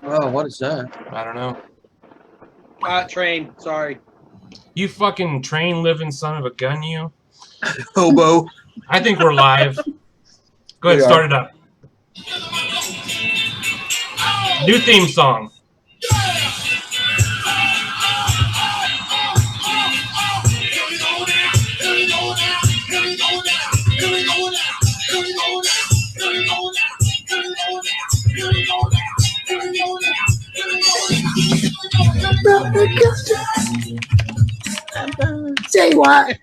Oh, what is that? I don't know. Train. Sorry. You fucking train living son of a gun, you. Hobo. I think we're live. Go ahead, We start are. it up. New theme song. Say what?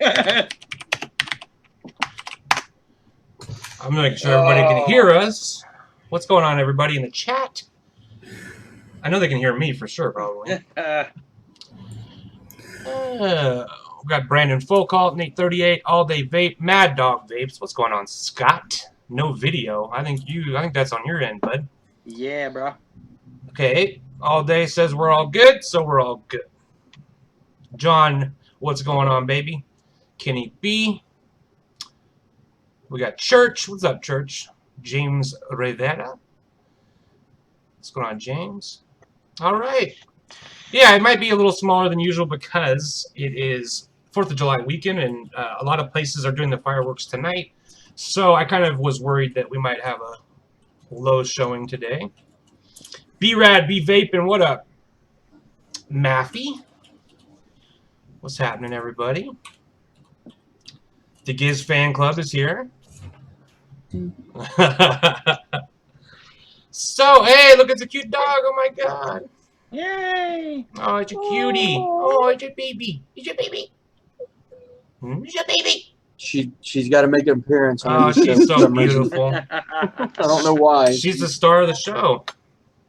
I'm making sure everybody can hear us. What's going on, everybody in the chat? I know they can hear me for sure, probably. We got Brandon Folcall, Nate 38, All Day Vape, Mad Dog Vapes. What's going on, Scott? No video. I think that's on your end, bud. Yeah, bro. Okay. All Day says we're all good, so we're all good. John, what's going on, baby? Kenny B. We got Church. What's up, Church? James Rivera. What's going on, James? All right. Yeah, it might be a little smaller than usual because it is 4th of July weekend, and a lot of places are doing the fireworks tonight. So I kind of was worried that we might have a low showing today. B-Rad, B-Vaping, what up? Maffy. What's happening, everybody? The Giz fan club is here. So, hey, look, it's a cute dog. Oh, my God. Yay! Oh, it's a cutie. Oh, it's a baby. It's a baby. It's a baby. She's got to make an appearance. Oh, she's so beautiful. I don't know why. She's the star of the show.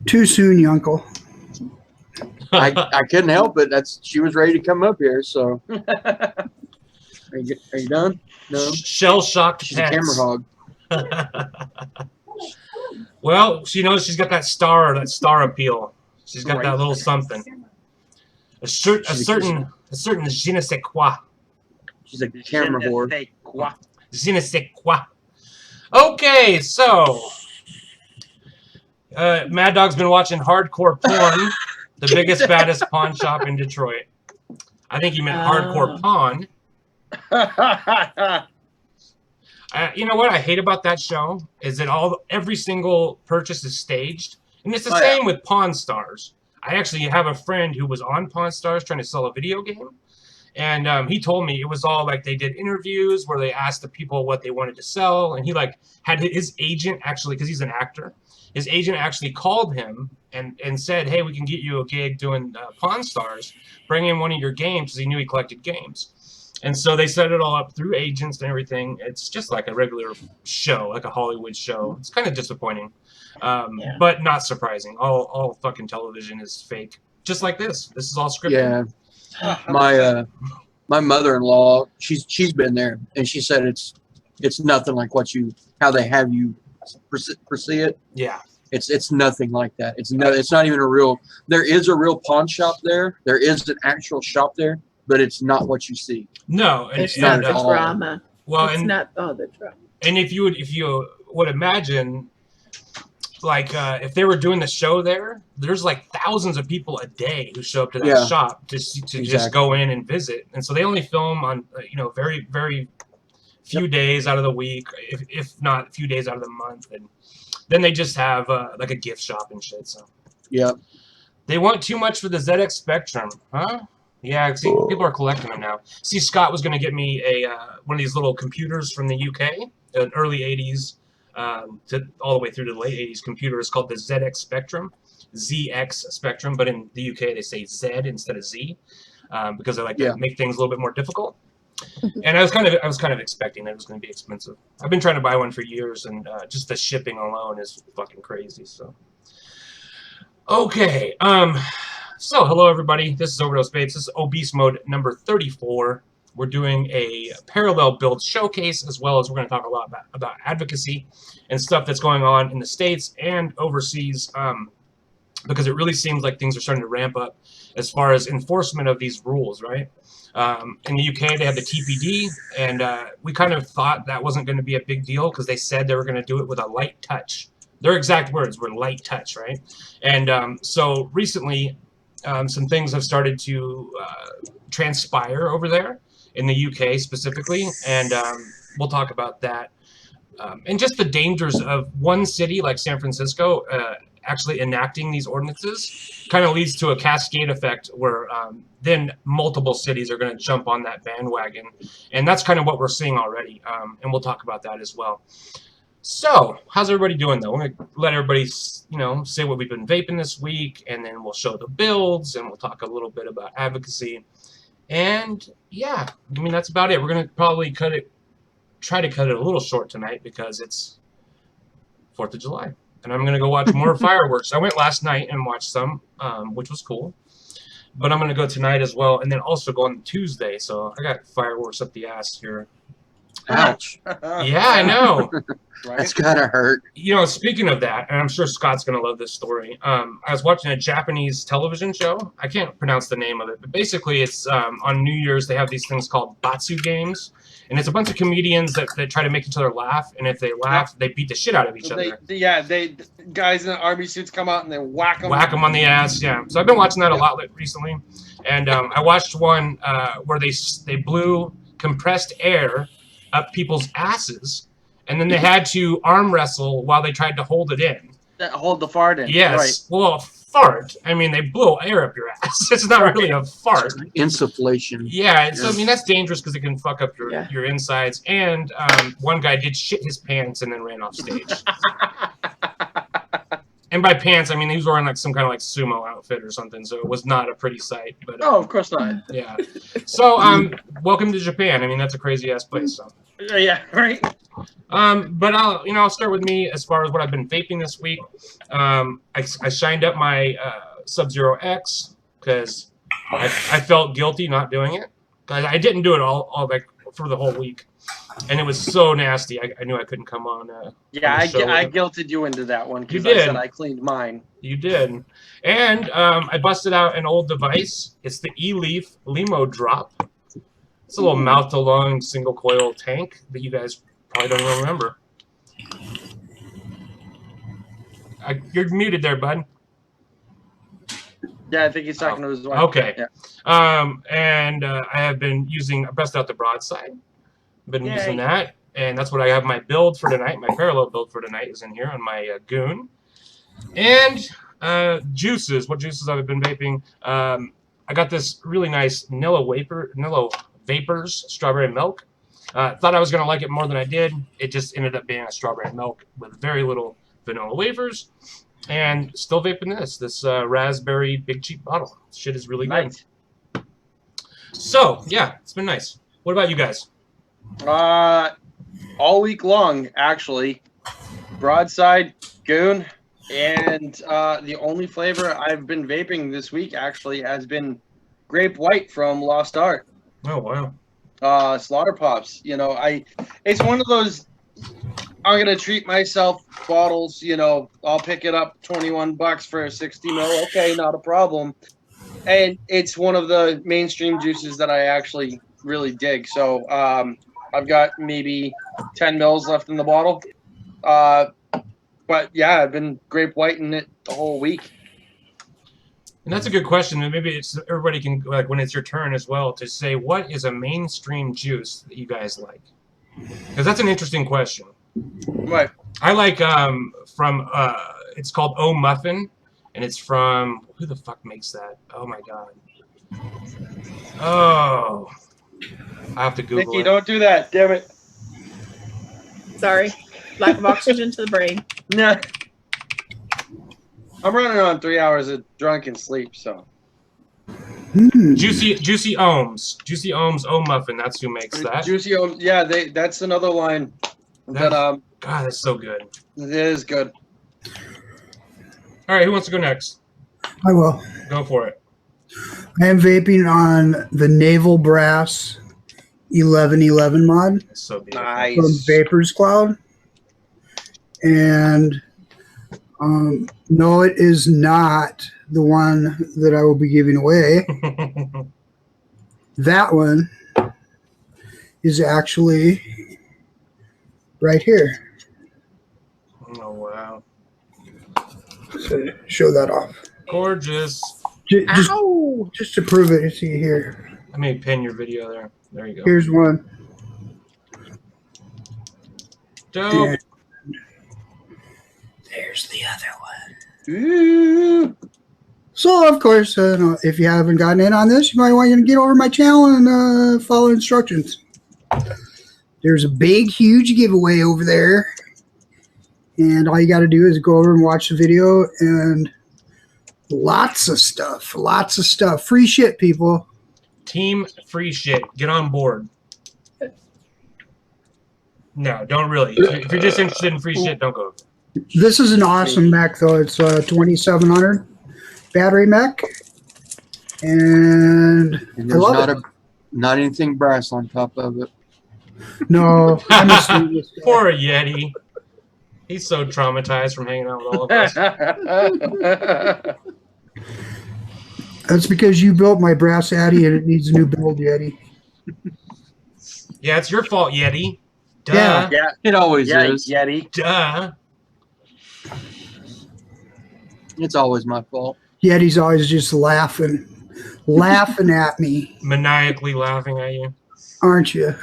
Too soon, Uncle. I couldn't help it. She was ready to come up here. So, are you done? No. Shell-shocked She's a camera hog. Well, she knows she's got that star appeal. She's got that little something. A certain je ne sais quoi. She's a camera whore. Je ne sais quoi. Okay, so Mad Dog's been watching hardcore porn, the biggest, baddest pawn shop in Detroit. I think he meant hardcore pawn. You know what I hate about that show is that every single purchase is staged, and it's the same with Pawn Stars. I actually have a friend who was on Pawn Stars trying to sell a video game, and he told me it was all like they did interviews where they asked the people what they wanted to sell, and he like had his agent actually, because he's an actor, his agent actually called him and said, hey, we can get you a gig doing Pawn Stars, bring in one of your games, because he knew he collected games. And so they set it all up through agents and everything. It's just like a regular show, like a Hollywood show. It's kind of disappointing, but not surprising. All fucking television is fake, just like this. This is all scripted. Yeah, my mother-in-law, she's been there, and she said it's nothing like how they have you perceive it. Yeah, it's nothing like that. It's not even a real. There is a real pawn shop there. There is an actual shop there. But it's not what you see. No, it's not the drama. Well, it's not all the drama. And if you would imagine, like if they were doing the show there's like thousands of people a day who show up to that shop to just go in and visit, and so they only film on very very few days out of the week, if not a few days out of the month, and then they just have like a gift shop and shit. So they want too much for the ZX Spectrum, huh? Yeah, see, people are collecting them now. See, Scott was going to get me one of these little computers from the UK, an early 80s all the way through to the late 80s computer. It's called the ZX Spectrum, ZX Spectrum, but in the UK they say Z instead of Z because they like to make things a little bit more difficult. And I was kind of expecting that it was going to be expensive. I've been trying to buy one for years, and just the shipping alone is fucking crazy. So, okay. So, hello everybody, this is Overdose Vapes. This is Obese Mode number 34. We're doing a parallel build showcase, as well as we're going to talk a lot about advocacy and stuff that's going on in the States and overseas, because it really seems like things are starting to ramp up as far as enforcement of these rules, right? In the UK, they have the TPD, and we kind of thought that wasn't going to be a big deal because they said they were going to do it with a light touch Their exact words were light touch, right? And so recently, some things have started to transpire over there in the UK specifically, and we'll talk about that. And just the dangers of one city like San Francisco actually enacting these ordinances kind of leads to a cascade effect where then multiple cities are going to jump on that bandwagon. And that's kind of what we're seeing already. And we'll talk about that as well. So, how's everybody doing, though? I'm going to let everybody, say what we've been vaping this week, and then we'll show the builds, and we'll talk a little bit about advocacy. And, yeah, I mean, that's about it. We're going to probably try to cut it a little short tonight because it's 4th of July. And I'm going to go watch more fireworks. I went last night and watched some, which was cool. But I'm going to go tonight as well, and then also go on Tuesday. So I got fireworks up the ass here. Ouch. Yeah, I know. That's gotta hurt. Speaking of that, and I'm sure Scott's going to love this story. I was watching a Japanese television show. I can't pronounce the name of it, but basically it's on New Year's they have these things called batsu games. And it's a bunch of comedians that try to make each other laugh, and if they laugh, they beat the shit out of each other. They guys in the army suits come out and they whack them. Whack them on the ass, yeah. So I've been watching that a lot recently, and I watched one where they blew compressed air up people's asses, and then they had to arm wrestle while they tried to hold it in. Hold the fart in. Yes. Right. Well, a fart. I mean, they blow air up your ass. It's not really a fart. Insufflation. Yeah. I mean, that's dangerous because it can fuck up your insides. And one guy did shit his pants and then ran off stage. And by pants, I mean, he was wearing like some kind of like sumo outfit or something. So it was not a pretty sight. But of course not. Yeah. So welcome to Japan. I mean, that's a crazy ass place. So. Yeah. Right. But I'll start with me as far as what I've been vaping this week. I shined up my Sub-Zero X because I felt guilty not doing it. I didn't do it all like for the whole week, and it was so nasty. I knew I couldn't come on. I guilted you into that one because I said I cleaned mine. You did, and I busted out an old device. It's the E-Leaf Limo Drop. It's a little mouth-to-lung single coil tank that you guys probably don't even remember. You're muted there, bud. Yeah, I think he's talking to his wife. Okay. Yeah. And I have been I busted out the broadside. Been using that, and that's what I have my build for tonight. My parallel build for tonight is in here on my Goon. And juices. What juices I've been vaping? I got this really nice Nilo Vapors strawberry milk. Thought I was going to like it more than I did. It just ended up being a strawberry milk with very little vanilla wafers. And still vaping this raspberry big cheap bottle. Shit is really good. Nice. So, yeah, it's been nice. What about you guys? All week long, actually. Broadside, Goon, and the only flavor I've been vaping this week, actually, has been Grape White from Lost Art. Oh, wow. Slaughter Pops. It's one of those I'm gonna treat myself bottles. I'll pick it up $21 for a 60 ml. Okay, not a problem. And it's one of the mainstream juices that I actually really dig. So I've got maybe 10 mils left in the bottle. But yeah, I've been Grape Whiting it the whole week. And that's a good question, and maybe everybody can, like, when it's your turn as well, to say what is a mainstream juice that you guys like, because that's an interesting question. Right. I like from it's called O Muffin, and it's from who the fuck makes that? Oh my god. Oh, I have to Google Nikki, it. don't do that. Damn it. Sorry. Lack of oxygen to the brain. Nah. I'm running on 3 hours of drunken sleep, so. Juicy Ohms. Juicy Ohms O Muffin. That's who makes that. Juicy Ohms. Yeah, that's another line. God, that's so good. It is good. All right, who wants to go next? I will. Go for it. I am vaping on the Naval Brass 1111 mod It's so beautiful. Nice. from Vapors Cloud. And no, it is not the one that I will be giving away. That one is actually right here. Oh, wow. to show that off. Gorgeous. Just to prove it. See here. I may pin your video there. There you go. Here's one. Dope. And there's the other one. Ooh. So, of course, if you haven't gotten in on this, you might want to get over my channel and follow instructions. There's a big, huge giveaway over there. And all you got to do is go over and watch the video. And lots of stuff. Lots of stuff. Free shit, people. Team free shit. Get on board. No, don't really. If you're just interested in free shit, don't go. This is an awesome mech, though. It's 2700 battery mech. And And there's not anything brass on top of it. no, I'm a serious guy. Poor Yeti. He's so traumatized from hanging out with all of us. That's because you built my brass Addy and it needs a new build, Yeti. Yeah, it's your fault, Yeti. Duh. Yeah. Yeah, It always yeah, is. Yeti. Duh. It's always my fault. Yeti's always just laughing at me, Maniacally laughing at you. aren't you?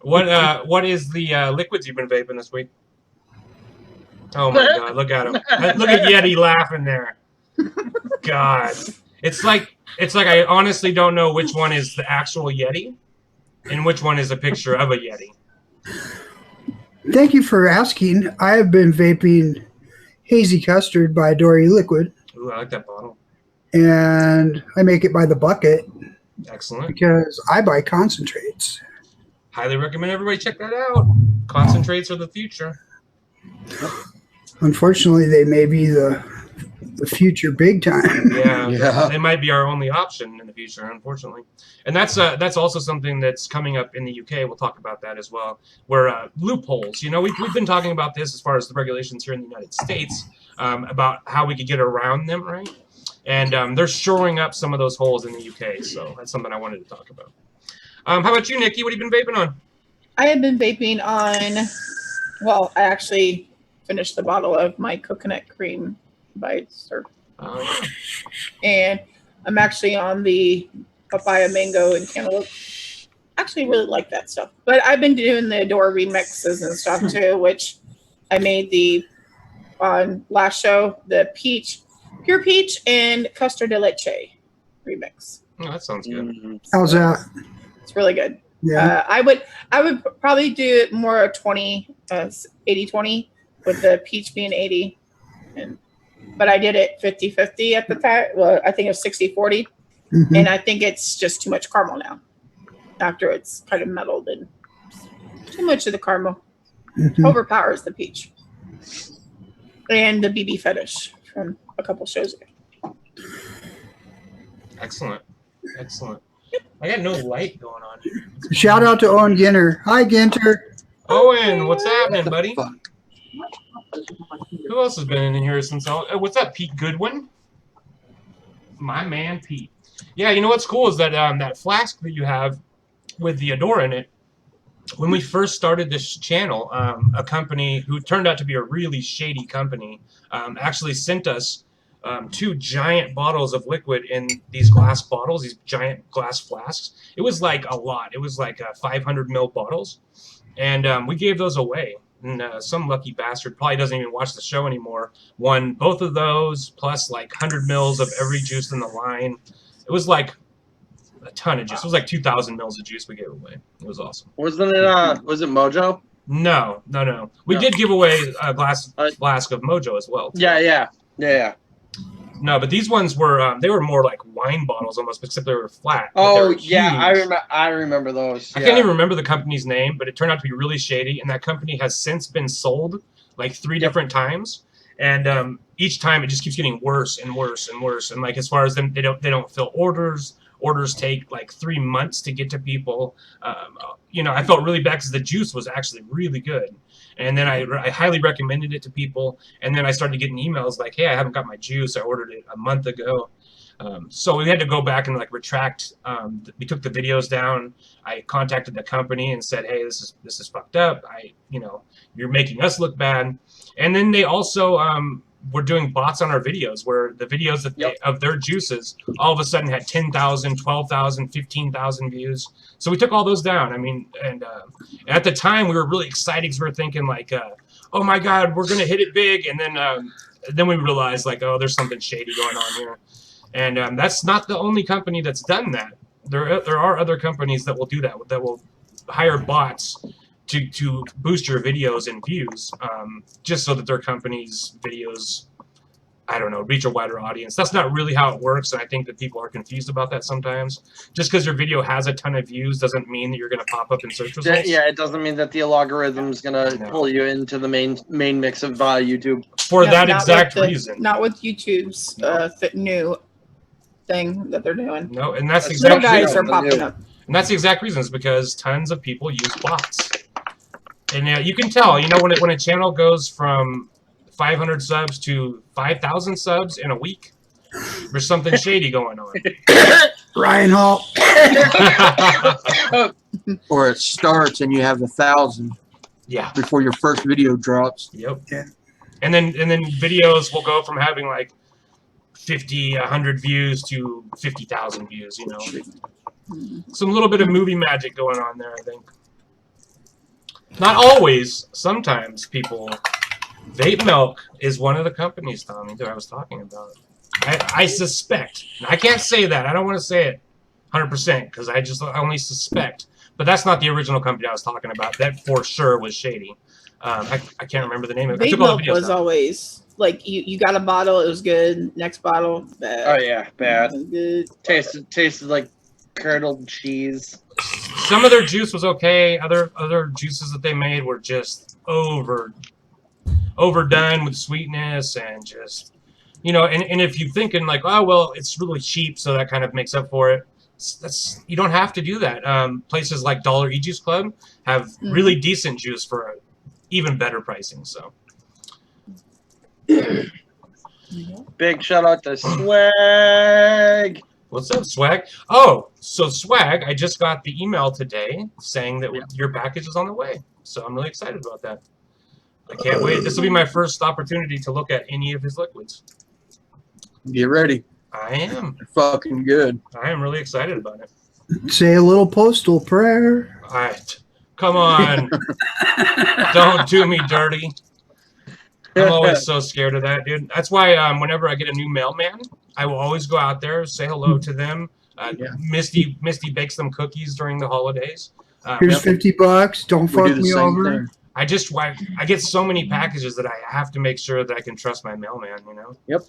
What is the liquids you've been vaping this week? Oh my god, look at him. Look at Yeti laughing there. God. It's like I honestly don't know which one is the actual Yeti and which one is a picture of a Yeti. Thank you for asking. I have been vaping Hazy Custard by Dory Liquid, Ooh, I like that bottle. and I make it by the bucket Excellent. because I buy concentrates. Highly recommend everybody check that out. Concentrates are the future. Unfortunately, they may be the future big time. Yeah, Yeah. they might be our only option in the future, unfortunately. And that's also something that's coming up in the UK. We'll talk about that as well. Where loopholes. You know, we've been talking about this as far as the regulations here in the United States about how we could get around them, right? And they're shoring up some of those holes in the UK. So that's something I wanted to talk about. How about you, Nikki? What have you been vaping on? I have been vaping on, well, I actually finished the bottle of my coconut cream bites, and I'm actually on the papaya, mango, and cantaloupe. Actually really like that stuff. But I've been doing the Adore remixes and stuff too, which I made on last show, the pure peach and custard de leche remix. Oh, that sounds good. How's that? It's really good. Yeah. I would probably do it more 80-20 with the peach being 80, but I did it 50-50 at the time. Well, I think it was 60-40, Mhm. and I think it's just too much caramel now. After it's kind of mellowed and too much of the caramel Mhm. overpowers the peach and the BB fetish from a couple shows ago. Excellent. Excellent. I got no light going on here. Shout out to Owen Ginter. Hi, Ginter. Owen, what's happening, buddy? Fuck. Who else has been in here since all? What's up, Pete Goodwin? My man, Pete. Yeah, you know what's cool is that that flask that you have with the Adore in it. When we first started this channel, a company who turned out to be a really shady company actually sent us 2 giant bottles of liquid in these glass bottles, these giant glass flasks. It was like a lot. It was like 500 ml bottles, and we gave those away. And some lucky bastard probably doesn't even watch the show anymore won both of those plus like 100 mils of every juice in the line. It was like a ton of juice. It was like 2,000 mils of juice we gave away. It was awesome. Wasn't it? Was it Mojo? No. We did give away a flask of Mojo as well. Yeah. No, but these ones were they were more like wine bottles almost, except they were flat. but they Oh were yeah, huge. I remember those. I Yeah. can't even remember the company's name, but it turned out to be really shady, and that company has since been sold like 3 different times, and each time it just keeps getting worse and worse and worse. And like as far as them, they don't fill orders. Orders take like 3 months to get to people. You know, I felt really bad because the juice was actually really good. And then I highly recommended it to people. And then I started getting emails like, hey, I haven't got my juice. I ordered it a month ago. So we had to go back and like retract. We took the videos down. I contacted the company and said, hey, this is fucked up. You know, you're making us look bad. And then they also were doing bots on our videos where the videos that of their juices all of a sudden had 10,000, 12,000, 15,000 views. So we took all those down. I mean, and at the time we were really excited because we were thinking like, oh my God, we're gonna hit it big, and then we realized like, oh, there's something shady going on here, and that's not the only company that's done that. There are other companies that will do that, that will hire bots to boost your videos and views, just so that their company's videos, I don't know, reach a wider audience. That's not really how it works, and I think that people are confused about that sometimes. Just because your video has a ton of views doesn't mean that you're going to pop up in search results. Yeah, it doesn't mean that the algorithm's going to pull you into the main mix of YouTube. For that exact reason. Not with YouTube's new thing that they're doing. No, and that's the exact guys reason. are popping up. And that's the exact reason, is because tons of people use bots. And you can tell, you know, when a channel goes from 500 subs to 5,000 subs in a week, there's something shady going on. Ryan Hall. Or it starts and you have 1,000. Yeah. Before your first video drops. Yep. Yeah. And then videos will go from having like 50, 100 views to 50,000 views. You know, some little bit of movie magic going on there, I think. Not always. Sometimes people. Vape Milk is one of the companies, Tommy, that I was talking about. I suspect. I can't say that. I don't want to say it 100% because I only suspect. But that's not the original company I was talking about. That for sure was shady. I can't remember the name of it. Vape Milk was always like you got a bottle, it was good. Next bottle, bad. Oh yeah, bad. Good. Tasted like curdled cheese. Some of their juice was okay. Other juices that they made were just overdone with sweetness and just, you know, and if you're thinking like, oh well, it's really cheap, so that kind of makes up for it. You don't have to do that. Places like Dollar E-Juice Club have really decent juice for even better pricing. So big shout out to Swag. What's up, Swag? Oh, so Swag, I just got the email today saying that your package is on the way. So I'm really excited about that. I can't wait. This will be my first opportunity to look at any of his liquids. Get ready. I am. They're fucking good. I am really excited about it. Say a little postal prayer. All right. Come on. Don't do me dirty. I'm always so scared of that, dude. That's why whenever I get a new mailman, I will always go out there, say hello to them. Misty bakes them cookies during the holidays. Here's $50. Don't fuck me over. I get so many packages that I have to make sure that I can trust my mailman, you know? Yep.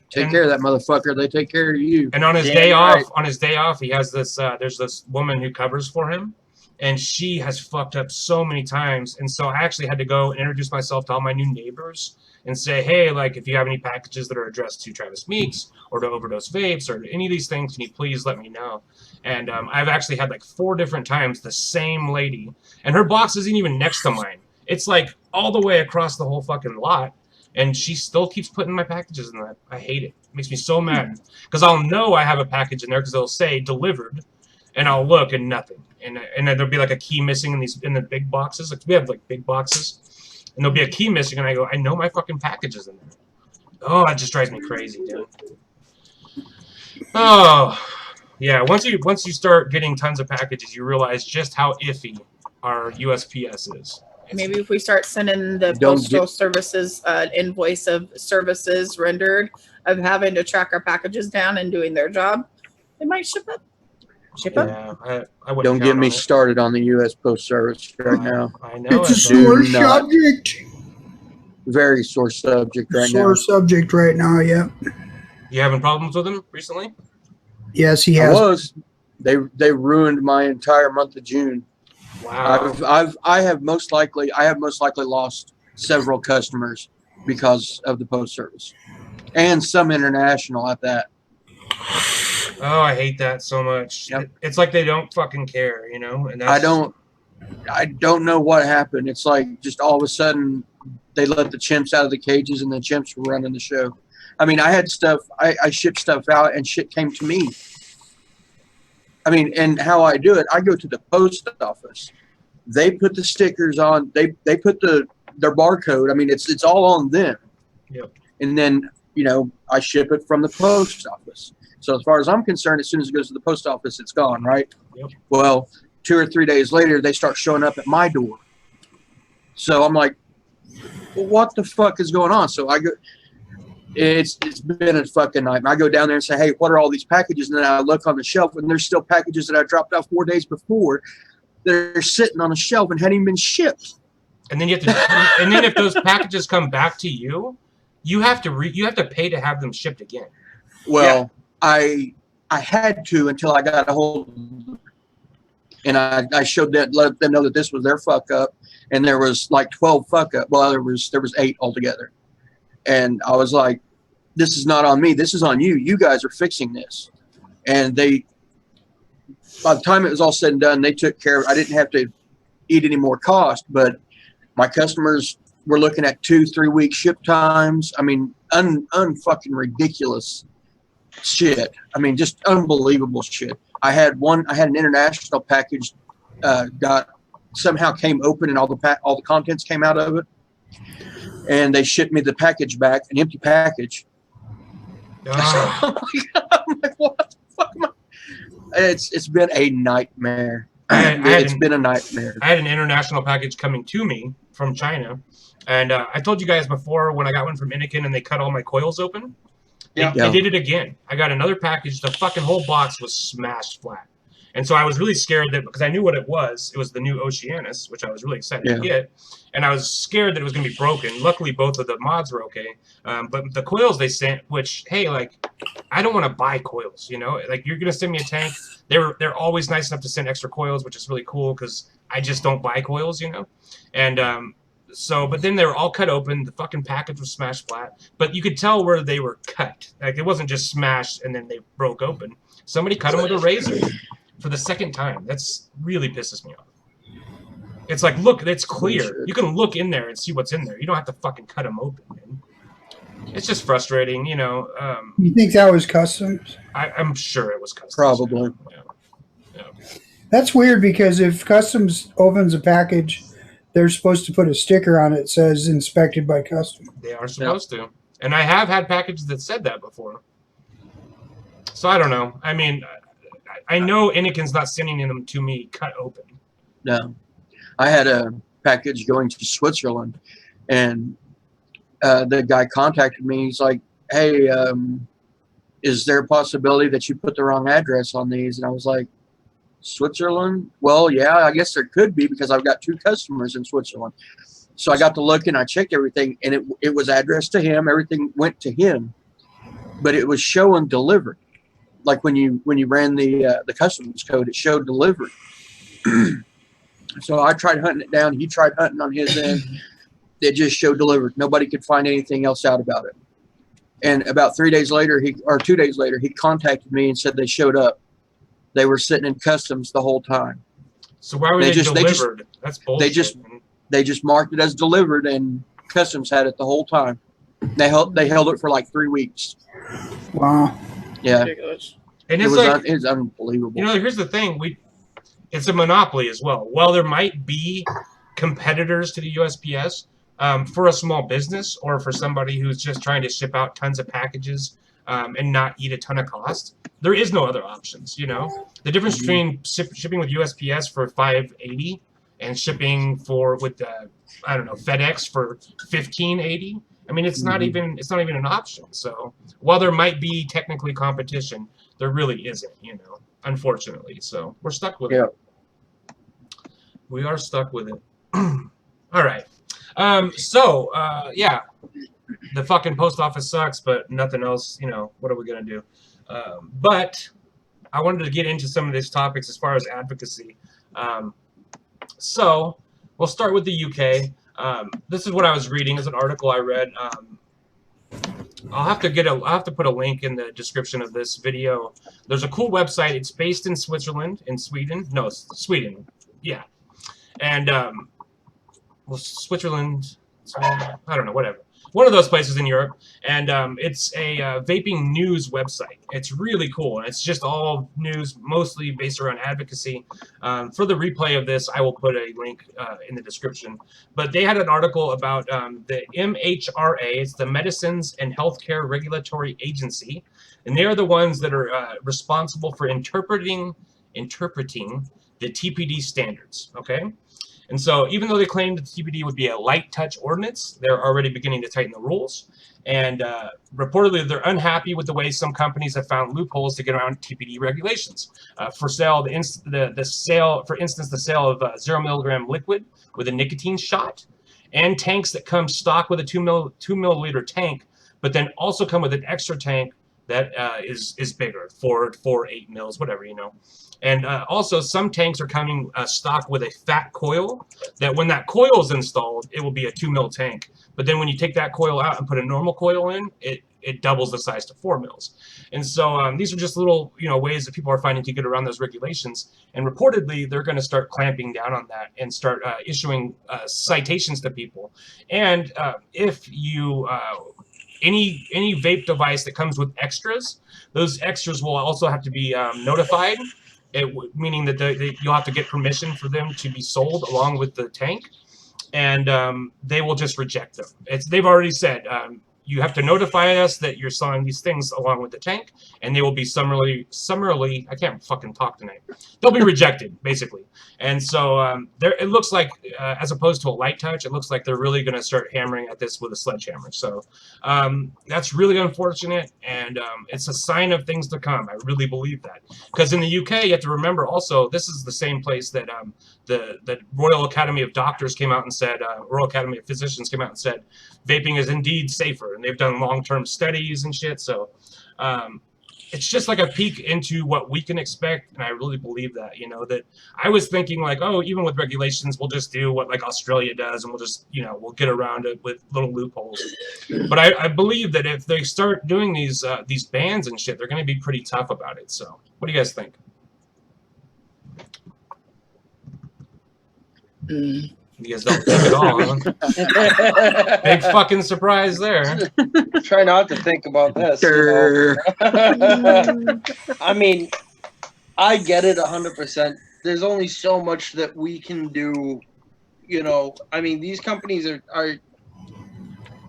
Take care of that motherfucker. They take care of you. And on his day off, he has this there's this woman who covers for him, and she has fucked up so many times. And so I actually had to go and introduce myself to all my new neighbors and say, hey, like, if you have any packages that are addressed to Travis Meeks or to Overdose Vapes or to any of these things, can you please let me know? And I've actually had like 4 different times the same lady, and her box isn't even next to mine. It's like all the way across the whole fucking lot, and she still keeps putting my packages in that. I hate it. It makes me so mad because I'll know I have a package in there because they'll say delivered, and I'll look and nothing, and then there'll be like a key missing in the big boxes. Like we have like big boxes. And there'll be a key missing, and I go, I know my fucking package is in there. Oh, that just drives me crazy, dude. Oh, yeah. Once you start getting tons of packages, you realize just how iffy our USPS is. Maybe if we start sending the postal services an invoice of services rendered of having to track our packages down and doing their job, they might ship up. Yeah, I don't get me started on the U.S. Post Service right now. I know it's a sore subject. Very sore subject right now. Sore subject right now. Yeah. You having problems with him recently? Yes, he has. They ruined my entire month of June. Wow. I have most likely lost several customers because of the Post Service, and some international at that. Oh, I hate that so much. Yep. It's like they don't fucking care, you know? And I don't know what happened. It's like just all of a sudden they let the chimps out of the cages and the chimps were running the show. I mean, I had stuff, I shipped stuff out and shit came to me. I mean, and how I do it, I go to the post office. They put the stickers on, they put their barcode. I mean, it's all on them. Yep. and then I ship it from the post office. So as far as I'm concerned, as soon as it goes to the post office, it's gone, right? Yep. Well, 2 or 3 days later, they start showing up at my door. So I'm like, well, what the fuck is going on? So I go, it's been a fucking nightmare. I go down there and say, hey, what are all these packages? And then I look on the shelf, and there's still packages that I dropped off 4 days before. They're sitting on a shelf and hadn't even been shipped. And then you have to, and then if those packages come back to you, you have to pay to have them shipped again. Well, yeah. I had to until I got a hold of them. And I showed that, let them know that this was their fuck up, and there was like 12 fuck up. Well, there was 8 altogether, and I was like, "This is not on me. This is on you. You guys are fixing this." And by the time it was all said and done, they took care of it. I didn't have to eat any more cost, but my customers were looking at 2-3 week ship times. I mean, unfucking ridiculous shit. I mean, just unbelievable shit. I had an international package somehow came open, and all the contents came out of it, and they shipped me the package back, an empty package. Oh my God. I'm like, what the fuck am I? It's been a nightmare. It's been a nightmare. I had an international package coming to me from China, and I told you guys before when I got one from Inikin and they cut all my coils open. They did it again. I got another package. The fucking whole box was smashed flat. And so I was really scared that, because I knew what it was the new Oceanus, which I was really excited to get. And I was scared that it was going to be broken. Luckily, both of the mods were okay. But the coils they sent, which, hey, like, I don't want to buy coils, Like, you're going to send me a tank. They're always nice enough to send extra coils, which is really cool because I just don't buy coils, And but then they were all cut open. The fucking package was smashed flat. But you could tell where they were cut. Like, it wasn't just smashed and then they broke open. Somebody cut them with a razor for the second time. That's really pisses me off. It's like, look, it's clear. You can look in there and see what's in there. You don't have to fucking cut them open, man. It's just frustrating, You think that was customs? I'm sure it was customs. Probably. Yeah. That's weird, because if customs opens a package, they're supposed to put a sticker on it that says inspected by customs. They are supposed to. And I have had packages that said that before. So I don't know. I mean, I know Inikin's not sending them to me cut open. No. I had a package going to Switzerland, and the guy contacted me. He's like, hey, is there a possibility that you put the wrong address on these? And I was like, Switzerland? Well, yeah, I guess there could be, because I've got 2 customers in Switzerland. So I got to look and I checked everything, and it was addressed to him. Everything went to him, but it was showing delivered. Like when you ran the customs code, it showed delivered. So I tried hunting it down. He tried hunting on his end. It just showed delivered. Nobody could find anything else out about it. And about 2 days later, he contacted me and said they showed up. They were sitting in customs the whole time. So why were they delivered? That's bullshit. They just marked it as delivered, and customs had it the whole time. They held it for like 3 weeks. Wow. Yeah. Ridiculous. And it was unbelievable. Here's the thing. It's a monopoly as well. While there might be competitors to the USPS, for a small business or for somebody who's just trying to ship out tons of packages and not eat a ton of cost, there is no other options. The difference between shipping with USPS for $5.80 and shipping with FedEx for $15.80. I mean, it's not even an option. So while there might be technically competition, there really isn't. Unfortunately. So we're stuck with it. We are stuck with it. All right. The fucking post office sucks, but nothing else, what are we going to do? But I wanted to get into some of these topics as far as advocacy. So we'll start with the UK. This is what I was reading. It's an article I read. I'll have to put a link in the description of this video. There's a cool website. It's based in Sweden. Yeah. And Switzerland, I don't know, whatever. one of those places in Europe, and it's a vaping news website. It's really cool, and it's just all news, mostly based around advocacy. For the replay of this, I will put a link in the description. But they had an article about the MHRA. It's the Medicines and Healthcare Regulatory Agency, and they are the ones that are responsible for interpreting the TPD standards. Okay. And so even though they claimed that the TPD would be a light touch ordinance, they're already beginning to tighten the rules. And reportedly, they're unhappy with the way some companies have found loopholes to get around TPD regulations. For sale, for instance, the sale of 0 milligram liquid with a nicotine shot, and tanks that come stock with a 2 milliliter tank, but then also come with an extra tank that is bigger, 8 mils, whatever, you know. And also, some tanks are coming stock with a fat coil that when that coil is installed, it will be a 2 mil tank. But then when you take that coil out and put a normal coil in, it doubles the size to 4 mils. And so these are just little, you know, ways that people are finding to get around those regulations. And reportedly, they're going to start clamping down on that and start issuing citations to people. And if you any vape device that comes with extras, those extras will also have to be notified. Meaning that you'll have to get permission for them to be sold along with the tank, and they will just reject them. They've already said you have to notify us that you're selling these things along with the tank, and they will be summarily I can't fucking talk tonight. They'll be rejected, basically. And so it looks like, as opposed to a light touch, it looks like they're really going to start hammering at this with a sledgehammer. So that's really unfortunate, and it's a sign of things to come. I really believe that. Because in the UK, you have to remember also, this is the same place that the Royal Academy of Doctors came out and said, Royal Academy of Physicians came out and said, vaping is indeed safer, and they've done long-term studies and shit. So it's just like a peek into what we can expect, and I really believe that, you know, that I was thinking like, oh, even with regulations, we'll just do what like Australia does, and we'll just, you know, we'll get around it with little loopholes. But I believe that if they start doing these bans and shit, they're going to be pretty tough about it. So what do you guys think? You guys don't think at all, huh? Big fucking surprise there. Try not to think about this. You know? I mean, I get it 100%. There's only so much that we can do. You know, I mean, these companies are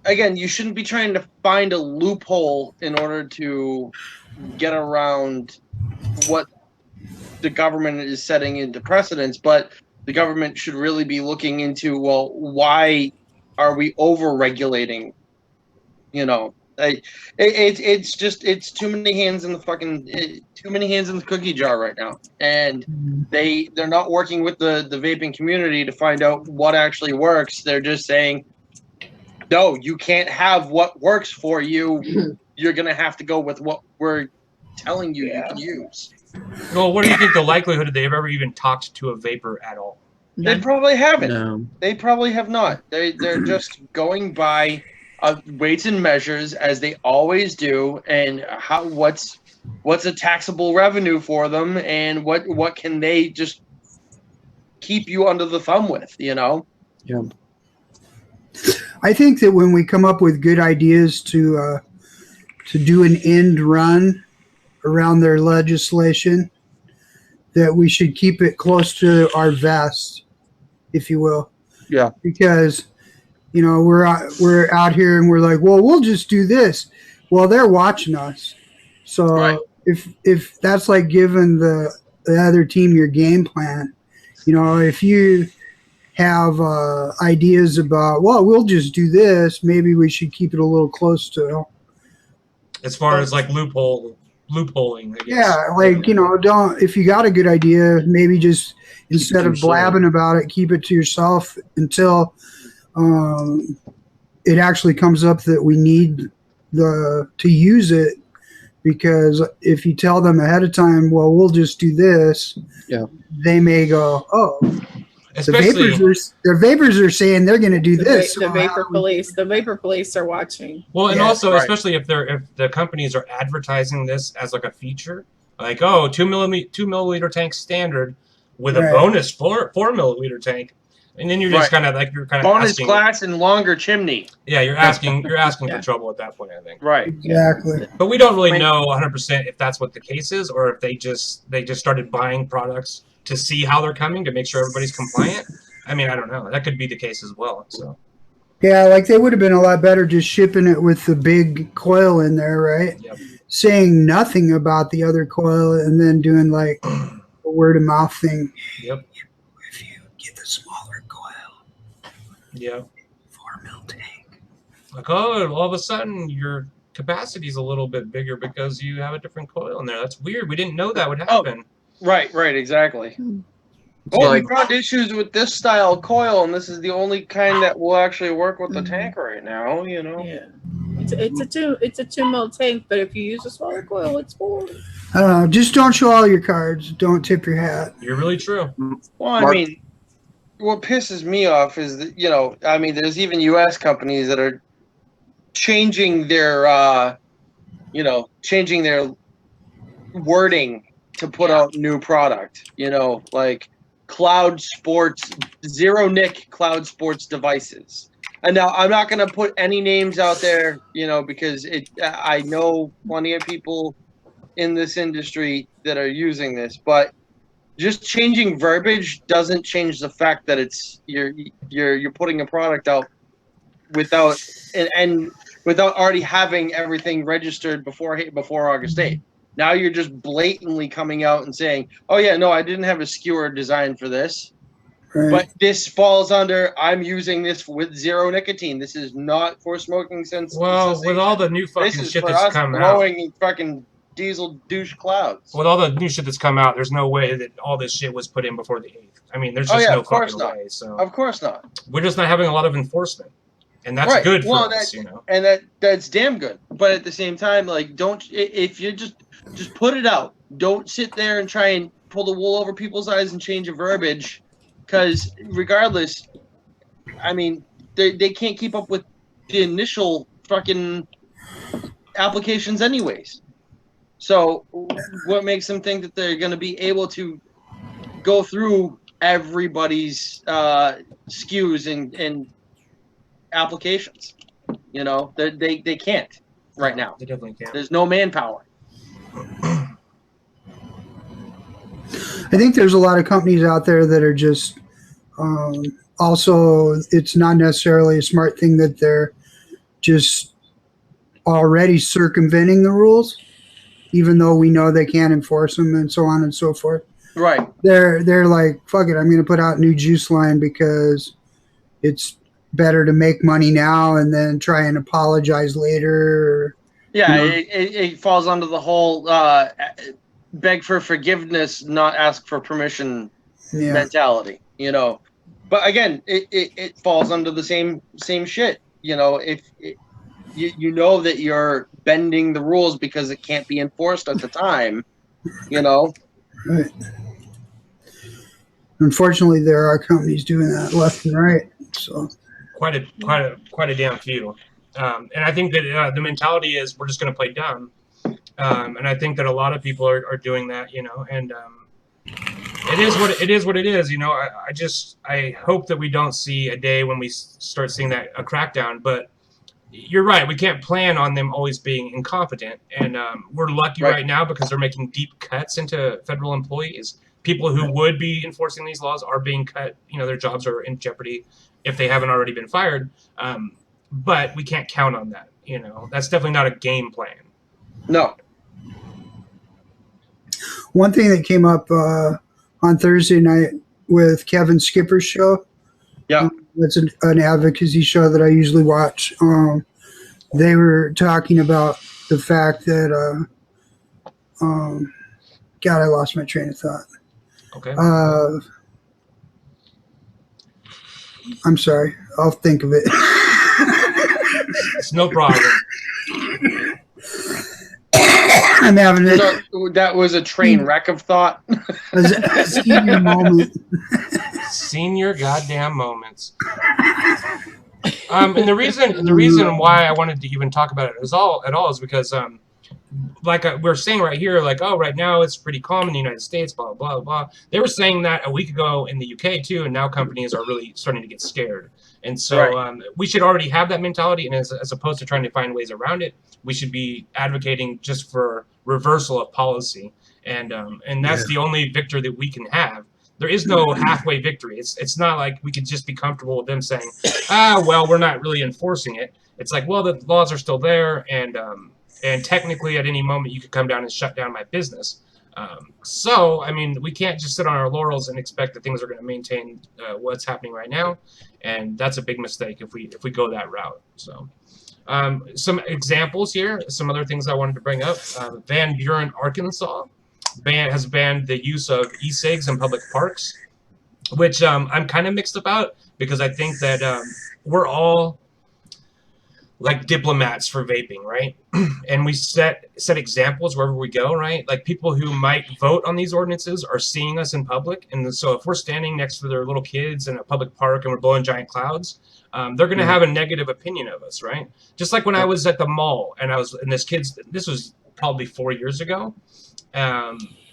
again, you shouldn't be trying to find a loophole in order to get around what the government is setting into precedence, but the government should really be looking into, well, why are we over-regulating? You know, it's too many hands in the too many hands in the cookie jar right now, and they're not working with the vaping community to find out what actually works. They're just saying, no, you can't have what works for you. You're gonna have to go with what we're telling you you can use. Well, what do you think the likelihood that they've ever even talked to a vapor at all? They probably haven't. No. They probably have not. They're just going by weights and measures as they always do, and what's a taxable revenue for them, and what can they just keep you under the thumb with, you know? Yeah. I think that when we come up with good ideas to do an end run around their legislation, that we should keep it close to our vest, if you will. Yeah. Because, you know, we're out here and we're like, well, we'll just do this. Well, they're watching us. So right. if that's like giving the other team your game plan, you know, if you have ideas about, well, we'll just do this, maybe we should keep it a little close to. As far as like loopholing, I guess. Yeah, like, you know, if you got a good idea, maybe just instead of blabbing about it, keep it to yourself until it actually comes up that we need to use it. Because if you tell them ahead of time, well, we'll just do this, yeah, they may go, oh, especially the vapors are saying they're going to do this. The vapor police are watching. Well, and Yeah, also, right. especially if the companies are advertising this as like a feature, like, oh, 2 milliliter tank standard with a Right. bonus 4 milliliter tank. And then you're just kind of bonus asking, class and longer chimney. Yeah, you're asking for trouble at that point, I think. Right. Exactly. But we don't really know 100% if that's what the case is, or if they just started buying products to see how they're coming to make sure everybody's compliant. I mean, I don't know. That could be the case as well. So. Yeah, like they would have been a lot better just shipping it with the big coil in there, right? Yep. Saying nothing about the other coil and then doing like a word of mouth thing. Yep. If you get the smaller coil. Yeah. 4 mil tank. Like, oh, all of a sudden your capacity's a little bit bigger because you have a different coil in there. That's weird. We didn't know that would happen. Right, exactly. Oh, we found issues with this style coil, and this is the only kind that will actually work with the tank right now. You know. Yeah. It's a 2 mil tank, but if you use a smaller coil, it's 4. I don't know. Just don't show all your cards. Don't tip your hat. You're really true. Well, I mean, what pisses me off is that, you know, I mean, there's even U.S. companies that are changing their, changing their wording to put out new product. You know, like cloud sports, zero nick cloud sports devices. And now I'm not going to put any names out there, you know, because I know plenty of people in this industry that are using this, but just changing verbiage doesn't change the fact that it's you're putting a product out without and without already having everything registered before August 8th. Now you're just blatantly coming out and saying, "Oh yeah, no, I didn't have a skewer designed for this." Right. But this falls under, I'm using this with zero nicotine. This is not for smoking sense. Well, with all the new fucking shit that's come out. Blowing fucking diesel douche clouds. With all the new shit that's come out, there's no way that all this shit was put in before the 8th. I mean, there's just no fucking way. So of course not. We're just not having a lot of enforcement. And that's good for us, you know. And that's damn good. But at the same time, like, if you just put it out. Don't sit there and try and pull the wool over people's eyes and change a verbiage. Because regardless, I mean, they can't keep up with the initial fucking applications anyways. So what makes them think that they're going to be able to go through everybody's SKUs and applications? You know, they can't right now. They definitely can't. There's no manpower. I think there's a lot of companies out there that are just also, it's not necessarily a smart thing that they're just already circumventing the rules, even though we know they can't enforce them and so on and so forth. Right. They're like, fuck it, I'm going to put out a new juice line because it's better to make money now and then try and apologize later. Yeah, you know? it falls under the whole beg for forgiveness, not ask for permission mentality, you know. But again, it falls under the same shit, you know. If you know that you're bending the rules because it can't be enforced at the time, you know. Right. Unfortunately, there are companies doing that left and right. So quite a damn few. And I think that the mentality is we're just going to play dumb. And I think that a lot of people are doing that, you know, and it is what it is, you know. I hope that we don't see a day when we start seeing a crackdown, but you're right. We can't plan on them always being incompetent. And we're lucky right now because they're making deep cuts into federal employees. People who would be enforcing these laws are being cut. You know, their jobs are in jeopardy if they haven't already been fired. But we can't count on that. You know, that's definitely not a game plan. No. One thing that came up on Thursday night with Kevin Skipper's show. Yeah. That's an advocacy show that I usually watch. They were talking about the fact that, God, I lost my train of thought. Okay. I'm sorry. I'll think of it. It's no problem. I'm having it. So that was a train wreck of thought. A senior moment. Senior goddamn moments. And the reason why I wanted to even talk about it at all is because like we're saying right here, like, oh, right now it's pretty calm in the United States, blah, blah, blah. They were saying that a week ago in the UK too, and now companies are really starting to get scared. And so we should already have that mentality, and as opposed to trying to find ways around it, we should be advocating just for reversal of policy. And that's the only victory that we can have. There is no halfway victory. It's not like we could just be comfortable with them saying, well, we're not really enforcing it. It's like, well, the laws are still there, and technically at any moment you could come down and shut down my business. So, I mean, we can't just sit on our laurels and expect that things are going to maintain what's happening right now, and that's a big mistake if we go that route. So, some examples here, some other things I wanted to bring up. Van Buren, Arkansas, has banned the use of e-cigs in public parks, which I'm kind of mixed about, because I think that we're all like diplomats for vaping, right? And we set examples wherever we go, right? Like people who might vote on these ordinances are seeing us in public, and so if we're standing next to their little kids in a public park and we're blowing giant clouds, they're going to have a negative opinion of us, right? Just like when I was at the mall and this was probably 4 years ago.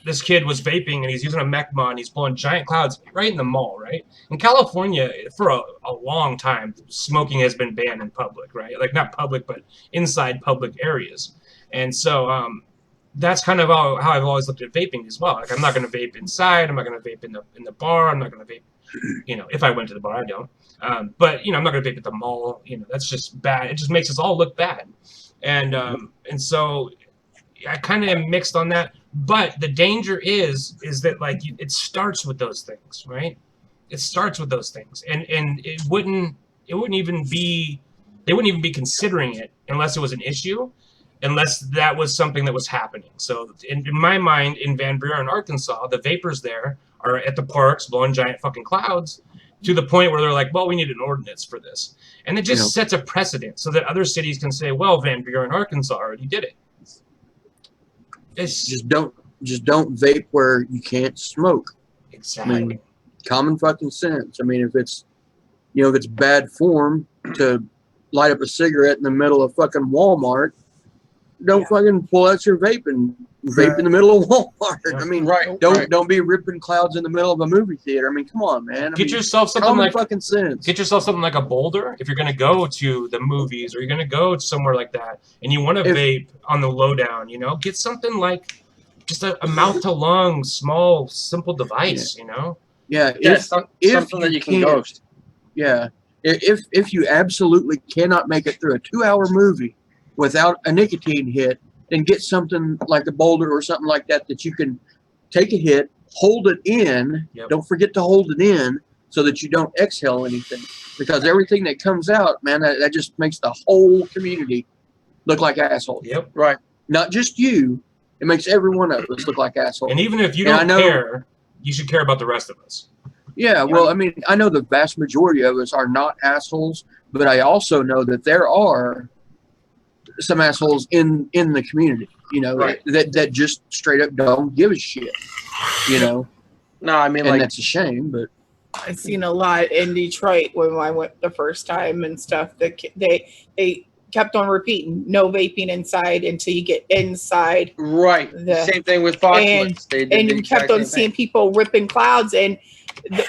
This kid was vaping and he's using a Mechma and he's blowing giant clouds right in the mall, right? In California, for a long time, smoking has been banned in public, right? Like not public, but inside public areas. And so that's kind of how I've always looked at vaping as well. Like I'm not going to vape inside. I'm not going to vape in the bar. I'm not going to vape, if I went to the bar, I don't. But I'm not going to vape at the mall. That's just bad. It just makes us all look bad. And so I kind of am mixed on that. But the danger is that like it starts with those things, right? It starts with those things, and it wouldn't even be, they wouldn't even be considering it unless it was an issue, unless that was something that was happening. So in my mind, in Van Buren, Arkansas, the vapors there are at the parks blowing giant fucking clouds to the point where they're like, well, we need an ordinance for this, and it just sets a precedent so that other cities can say, well, Van Buren, Arkansas already did it. Just don't vape where you can't smoke. Exactly. I mean, common fucking sense. I mean, if it's bad form to light up a cigarette in the middle of fucking Walmart, don't fucking pull out your vape and vape in the middle of Walmart. I mean, don't be ripping clouds in the middle of a movie theater. I mean, come on, man. Get yourself something like fucking sense. Get yourself something like a Boulder if you're going to go to the movies or you're going to go somewhere like that, and you want to vape on the lowdown. Get something like just a mouth to lung, small, simple device. Yeah, something that you can ghost. Yeah, if you absolutely cannot make it through a 2-hour movie without a nicotine hit, then get something like a Boulder or something like that you can take a hit, hold it in. Yep. Don't forget to hold it in so that you don't exhale anything, because everything that comes out, man, that just makes the whole community look like assholes. Yep. Right. Not just you. It makes every one of us look like assholes. And even if you don't care, you should care about the rest of us. Yeah, well, I mean, I know the vast majority of us are not assholes, but I also know that there are some assholes in the community, that just straight up don't give a shit, No, I mean, and that's a shame, but I've seen a lot in Detroit when I went the first time and stuff. They kept on repeating, no vaping inside until you get inside. Right. Same thing with Foxwoods. And you kept on seeing people ripping clouds, and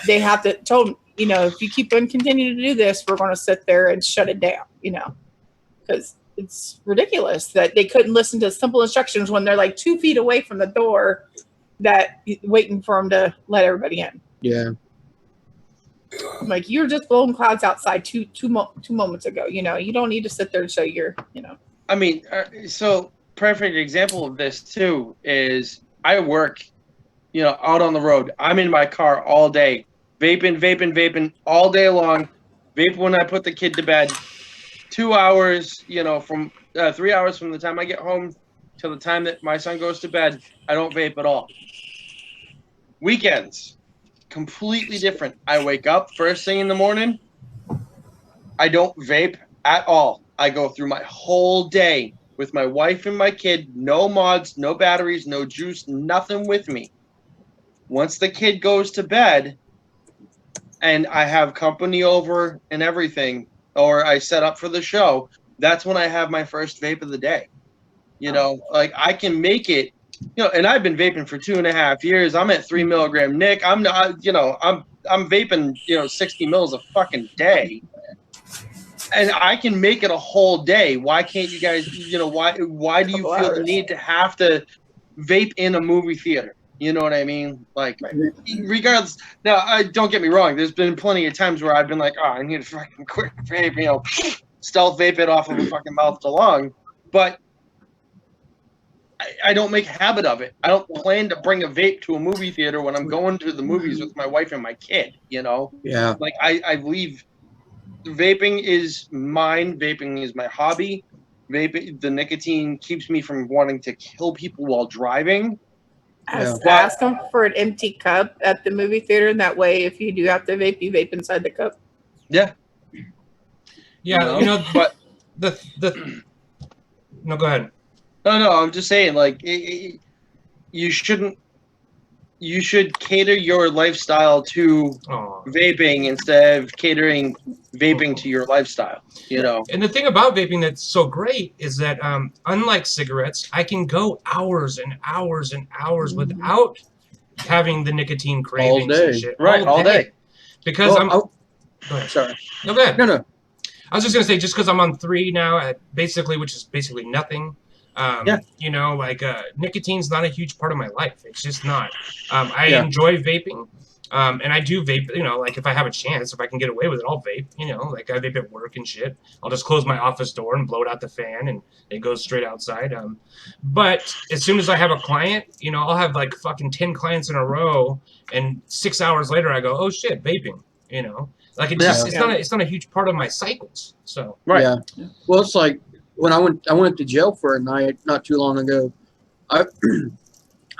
they have to tell them, if you keep on continuing to do this, we're going to sit there and shut it down, because it's ridiculous that they couldn't listen to simple instructions when they're like 2 feet away from the door, that waiting for them to let everybody in. Yeah. Like, you're just blowing clouds outside two moments ago. You don't need to sit there and show your, I mean, so perfect example of this too is I work, out on the road. I'm in my car all day, vaping all day long. Vape when I put the kid to bed. 2 hours, from 3 hours from the time I get home till the time that my son goes to bed, I don't vape at all. Weekends, completely different. I wake up first thing in the morning. I don't vape at all. I go through my whole day with my wife and my kid. No mods, no batteries, no juice, nothing with me. Once the kid goes to bed and I have company over and everything, or I set up for the show, that's when I have my first vape of the day. You know, like I can make it. You know, and I've been vaping for 2.5 years. I'm at 3 milligram Nick. I'm not. You know, I'm vaping. 60 mils a fucking day. And I can make it a whole day. Why can't you guys? Why do you feel the need to have to vape in a movie theater? You know what I mean? Like, regardless. Now, don't get me wrong. There's been plenty of times where I've been like, oh, I need a fucking quick vape. Stealth vape it off of a fucking mouth to lung. But I don't make a habit of it. I don't plan to bring a vape to a movie theater when I'm going to the movies with my wife and my kid. Yeah. Like I leave. Vaping is mine. Vaping is my hobby. Vaping, the nicotine keeps me from wanting to kill people while driving. Ask them for an empty cup at the movie theater, and that way, if you do have to vape, you vape inside the cup. Yeah. Yeah, but no, go ahead. No, I'm just saying, like, you shouldn't. You should cater your lifestyle to vaping instead of catering vaping to your lifestyle, And the thing about vaping that's so great is that, unlike cigarettes, I can go hours and hours and hours without having the nicotine cravings and shit. Right, all day. Because Go ahead. Sorry. No, go ahead. No. I was just going to say, just because I'm on 3 now, which is basically nothing. Nicotine's not a huge part of my life. It's just not. I enjoy vaping, and I do vape. Like if I have a chance, if I can get away with it, I'll vape. Like I vape at work and shit. I'll just close my office door and blow it out the fan, and it goes straight outside. But as soon as I have a client, I'll have like fucking 10 clients in a row, and 6 hours later I go, oh shit, vaping. Like it's not a huge part of my cycles. So right. Yeah. Well, it's like. When I went to jail for a night not too long ago, I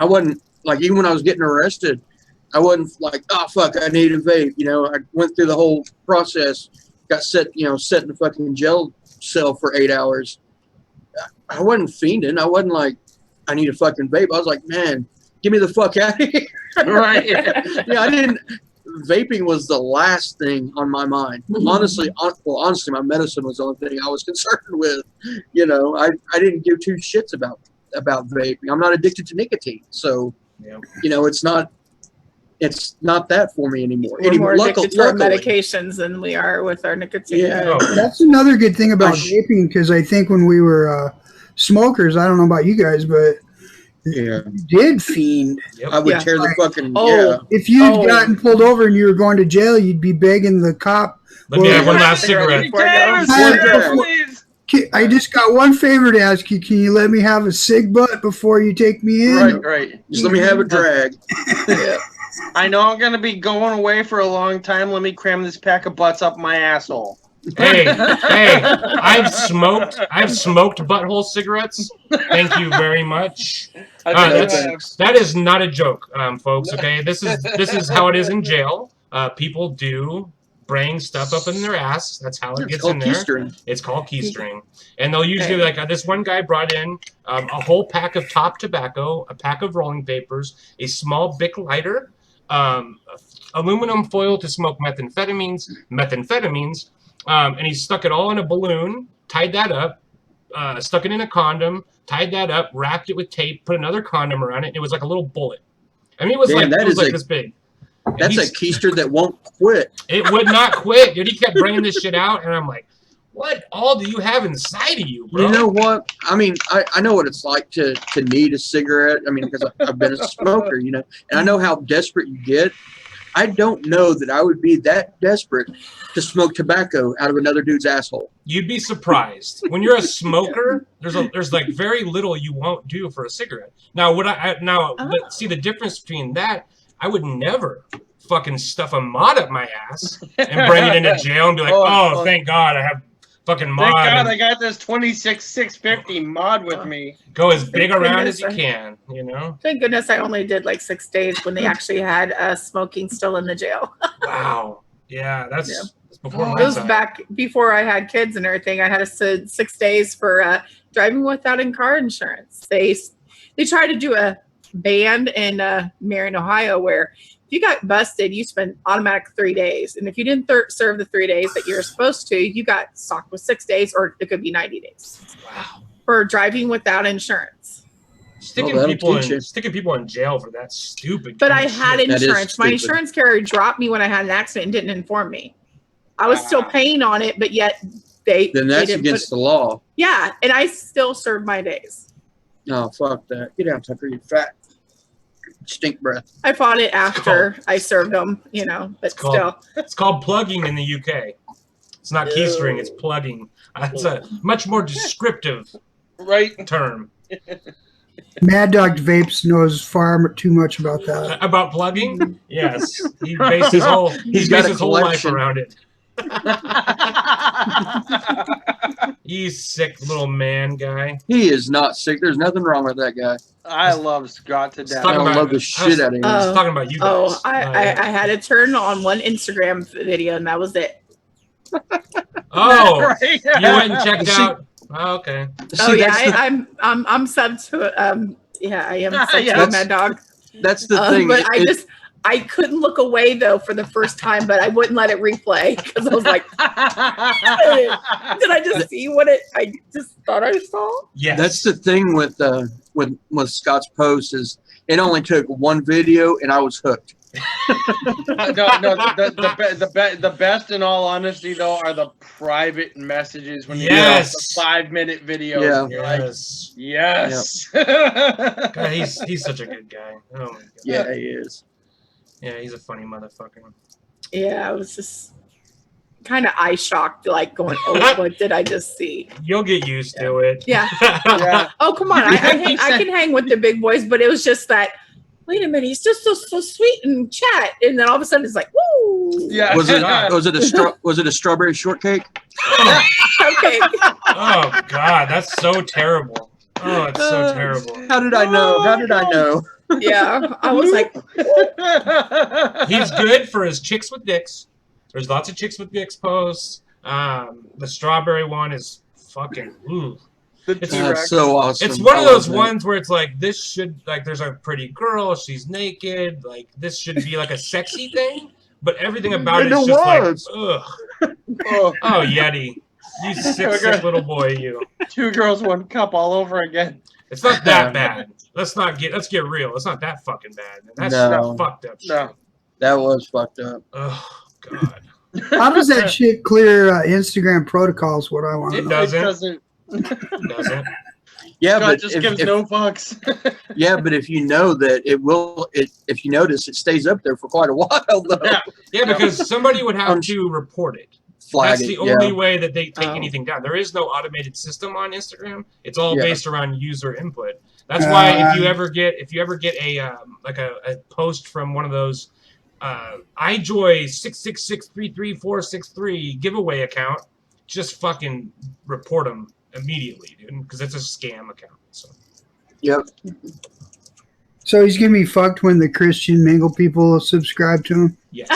wasn't like, even when I was getting arrested, I wasn't like, oh fuck, I need a vape. I went through the whole process, got set in the fucking jail cell for 8 hours. I wasn't fiending. I wasn't like, I need a fucking vape. I was like, man, get me the fuck out of here. Right. I didn't. Vaping was the last thing on my mind. Honestly, my medicine was the only thing I was concerned with. I didn't give two shits about vaping. I'm not addicted to nicotine, so it's not that for me anymore. We're more addicted to our medications than we are with our nicotine. Yeah, that's another good thing about vaping, because I think when we were smokers, I don't know about you guys, but you did fiend. I would tear the fucking If you'd gotten pulled over and you were going to jail, you'd be begging the cop. Let me have one last cigarette. I just got one favor to ask you. Can you let me have a cig butt before you take me in? Right. Just let me have a drag. I know I'm gonna be going away for a long time. Let me cram this pack of butts up my asshole. Hey, I've smoked butthole cigarettes. Thank you very much. That is not a joke, folks. Okay, this is how it is in jail. People do bring stuff up in their ass. That's how it gets in there. It's called keystring, and they'll usually this one guy brought in a whole pack of top tobacco, a pack of rolling papers, a small Bic lighter, aluminum foil to smoke methamphetamines. And he stuck it all in a balloon, tied that up, stuck it in a condom, tied that up, wrapped it with tape, put another condom around it, and it was like a little bullet. I mean, it was like this big. That's a keister that won't quit. It would not quit, dude. He kept bringing this shit out, and I'm like, what all do you have inside of you, bro? You know what? I mean, I know what it's like to need a cigarette. I mean, because I've been a smoker, and I know how desperate you get. I don't know that I would be that desperate to smoke tobacco out of another dude's asshole. You'd be surprised. When you're a smoker, there's like very little you won't do for a cigarette. Now, see the difference between that, I would never fucking stuff a mod up my ass and bring it into jail and be like, thank God I have fucking mod. Thank God I got this 26,650 mod with me. Go as big around as you can, Thank goodness I only did like 6 days when they actually had smoking still in the jail. Wow. Yeah, that's before my It was time. back before I had kids and everything. I had 6 days for driving without car insurance. They tried to do a ban in Marion, Ohio, where if you got busted, you spent automatic 3 days. And if you didn't serve the 3 days that you're supposed to, you got socked with 6 days, or it could be 90 days. Wow. for driving without insurance. Sticking people in jail for that stupid. But I had shit. insurance. My insurance carrier dropped me when I had an accident and didn't inform me. I was still paying on it, but yet then that's against the law. Yeah, and I still served my days. No, fuck that. Get out, Tucker. You fat stink breath. I fought it after I served them, but still. It's called plugging in the UK. It's not keystring, it's plugging. That's a much more descriptive term. Mad Dog Vapes knows far too much about that. About plugging? Yes. He based his whole life around it. You sick little man guy. He is not sick. There's nothing wrong with that guy. I love Scott to death. I love the shit out of him. I was talking about you guys. I had to turn on one Instagram video and that was it. Oh, right. You went and checked out. Oh, okay. I'm sub to I am sub to Mad Dog. That's the thing. But I couldn't look away though for the first time, but I wouldn't let it replay because I was like, did I just see what I just thought I saw? Yeah. That's the thing with Scott's post is it only took one video and I was hooked. The best in all honesty though are the private messages when you get the 5-minute videos. Yeah. Yes. God, he's such a good guy. Oh my God. Yeah, he is. Yeah, he's a funny motherfucker. Yeah, I was just kind of eye shocked, like going, "Oh, what did I just see?" You'll get used to it. Yeah. Oh, come on, I can hang with the big boys, but it was just that. Wait a minute, he's just so sweet and chat, and then all of a sudden it's like, woo! Yeah. Was it a strawberry shortcake? Okay. Oh God, that's so terrible. Oh, it's so terrible. How did I know? Yeah, I was like, he's good for his chicks with dicks. There's lots of chicks with dicks posts. The strawberry one is fucking ooh. That's so awesome. It's one of those ones where it's like this should there's a pretty girl, she's naked, like this should be like a sexy thing, but everything about it is just like ugh. Oh Yeti. You sick little boy, you. 2 girls, 1 cup all over again. It's not that bad. Let's get real. It's not that fucking bad. That's fucked up shit. No. That was fucked up. Oh God. How does that shit clear Instagram protocols? What I want to know. It doesn't. Yeah, but just gives no fucks. Yeah, but if you know that if you notice, it stays up there for quite a while though. Yeah, because somebody would have to report it. That's the only way that they take anything down. There is no automated system on Instagram. It's all based around user input. That's why if you ever get a post from one of those iJoy 666333463 giveaway account, just fucking report them immediately, dude, because it's a scam account. So. Yep. So he's gonna be fucked when the Christian Mingle people subscribe to him. Yes.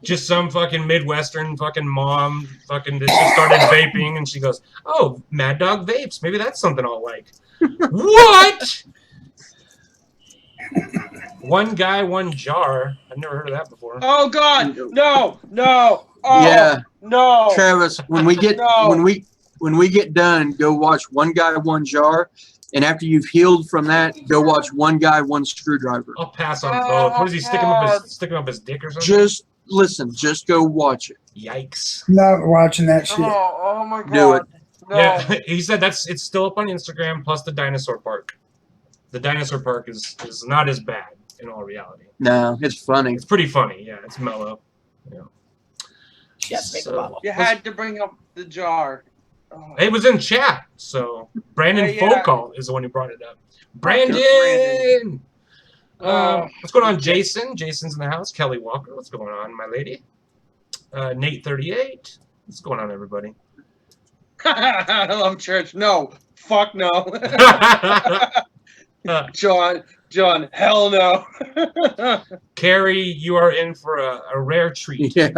Just some fucking Midwestern fucking mom fucking that just started vaping and she goes, "Oh, Mad Dog Vapes. Maybe that's something I'll like." What? One guy, one jar. I've never heard of that before. Oh God, no. Oh, yeah. No. Travis, when we get when we get done, go watch One Guy, One Jar. And after you've healed from that, go watch One Guy, One Screwdriver. I'll pass on both. What is he sticking up his dick or something? Just listen. Just go watch it. Yikes! Not watching that shit. Oh my God! Do it. No. Yeah, he said it's still up on Instagram. Plus the dinosaur park. The dinosaur park is not as bad in all reality. No, it's funny. It's pretty funny. Yeah, it's mellow. Yeah. Yes, make a bottle. You had to bring up the jar. Oh. It was in chat, so Brandon Folcall is the one who brought it up. Brandon! What's going on, Jason? Jason's in the house. Kelly Walker, what's going on, my lady? Nate 38. What's going on, everybody? I love church. No. Fuck no. John, hell no. Carrie, you are in for a rare treat. Yeah.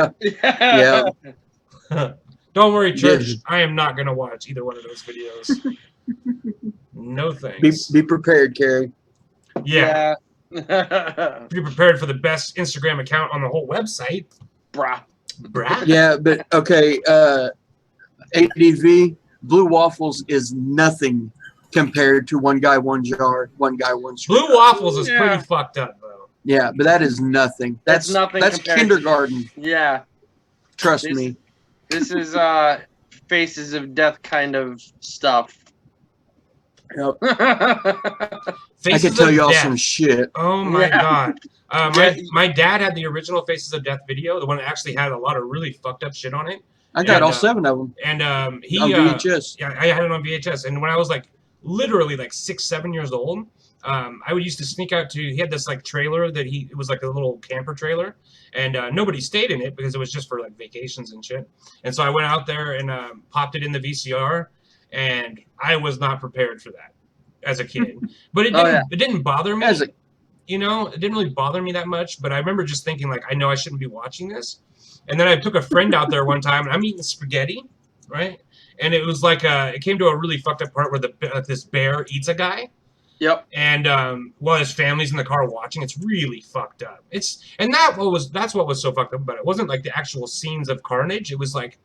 Don't worry, church. I am not going to watch either one of those videos. No thanks. Be prepared, Carrie. Yeah. Be prepared for the best Instagram account on the whole website. Bruh. Yeah, but okay. ADV, Blue Waffles is nothing compared to one guy, one jar, one guy, one street. Blue Waffles is pretty fucked up, though. Yeah, but that is nothing. That's nothing. That's kindergarten. Yeah. Trust me. This is Faces of Death kind of stuff. Yep. I can tell y'all some shit. Oh my god. My dad had the original Faces of Death video, the one that actually had a lot of really fucked up shit on it. I got all 7 of them. And he on VHS. Yeah, I had it on VHS. And when I was like literally like 6, 7 years old, I would used to sneak out to. He had this like trailer that it was like a little camper trailer, and nobody stayed in it because it was just for like vacations and shit. And so I went out there and popped it in the VCR, and I was not prepared for that as a kid. But it didn't bother me. You know, it didn't really bother me that much. But I remember just thinking like, I know I shouldn't be watching this. And then I took a friend out there one time, and I'm eating spaghetti, right? And it was like it came to a really fucked up part where this bear eats a guy. Yep. And while his family's in the car watching, it's really fucked up. That's what was so fucked up about it. It wasn't like the actual scenes of carnage. It was like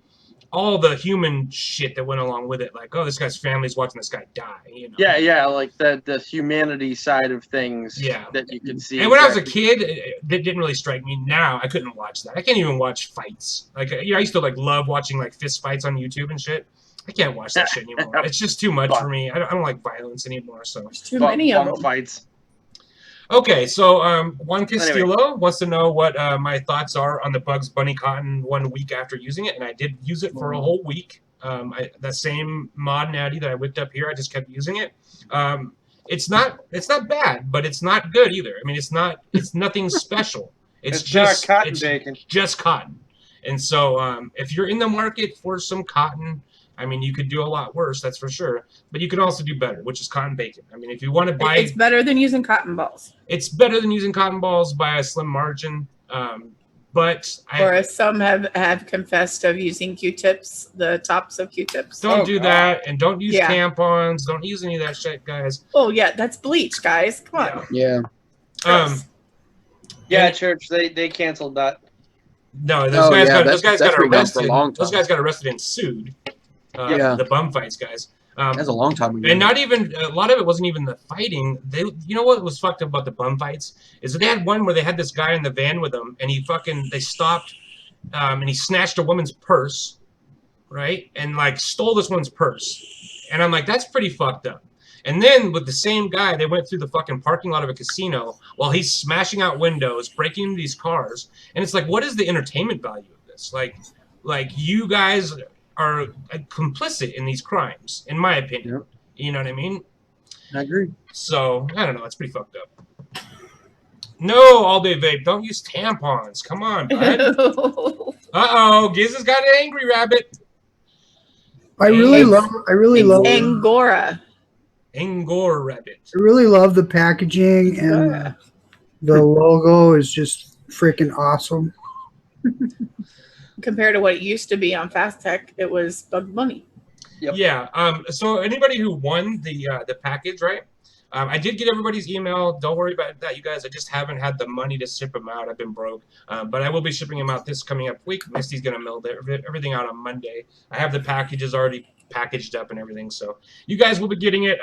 all the human shit that went along with it. Like, oh, this guy's family's watching this guy die. You know? Yeah, like the humanity side of things. Yeah. That you can see. And when I was a kid, it didn't really strike me. Now I couldn't watch that. I can't even watch fights. Like, I used to like love watching like fist fights on YouTube and shit. I can't watch that shit anymore. It's just too much for me. I don't like violence anymore. So there's too many of them. Fights. Okay, so Juan Castillo wants to know what my thoughts are on the Bugs Bunny cotton 1 week after using it, and I did use it for a whole week. That same mod natty that I whipped up here, I just kept using it. It's not bad, but it's not good either. I mean, it's nothing special. It's just cotton bacon. Just cotton. And so if you're in the market for some cotton, I mean, you could do a lot worse, that's for sure. But you can also do better, which is cotton bacon. I mean, if you want to buy... It's better than using cotton balls. It's better than using cotton balls by a slim margin. But or some have confessed of using Q-tips, the tops of Q-tips. Don't do that, and don't use tampons. Don't use any of that shit, guys. Oh, yeah, that's bleach, guys. Come on. Yeah. Yeah, church, they canceled that. No, those guys got arrested. Those guys got arrested and sued. The bum fights guys. That's a long time ago. And not even a lot of it wasn't even the fighting. You know what was fucked up about the bum fights is that they had one where they had this guy in the van with them, and they stopped, and he snatched a woman's purse, right, and like stole this one's purse, and I'm like, that's pretty fucked up. And then with the same guy, they went through the fucking parking lot of a casino while he's smashing out windows, breaking into these cars, and it's like, what is the entertainment value of this? Like you guys are complicit in these crimes, in my opinion. Yep. You know what I mean? I agree. So, I don't know. It's pretty fucked up. No, All Day Vape. Don't use tampons. Come on, bud. Uh-oh. Giz has got an angry rabbit. I really love Angora. Angora rabbit. I really love the packaging, and the logo is just freaking awesome. Compared to what it used to be on Fast Tech, it was Bugs Bunny. Yep. Yeah. So anybody who won the package, right? I did get everybody's email. Don't worry about that, you guys. I just haven't had the money to ship them out. I've been broke. But I will be shipping them out this coming up week. Misty's going to mail everything out on Monday. I have the packages already packaged up and everything. So you guys will be getting it.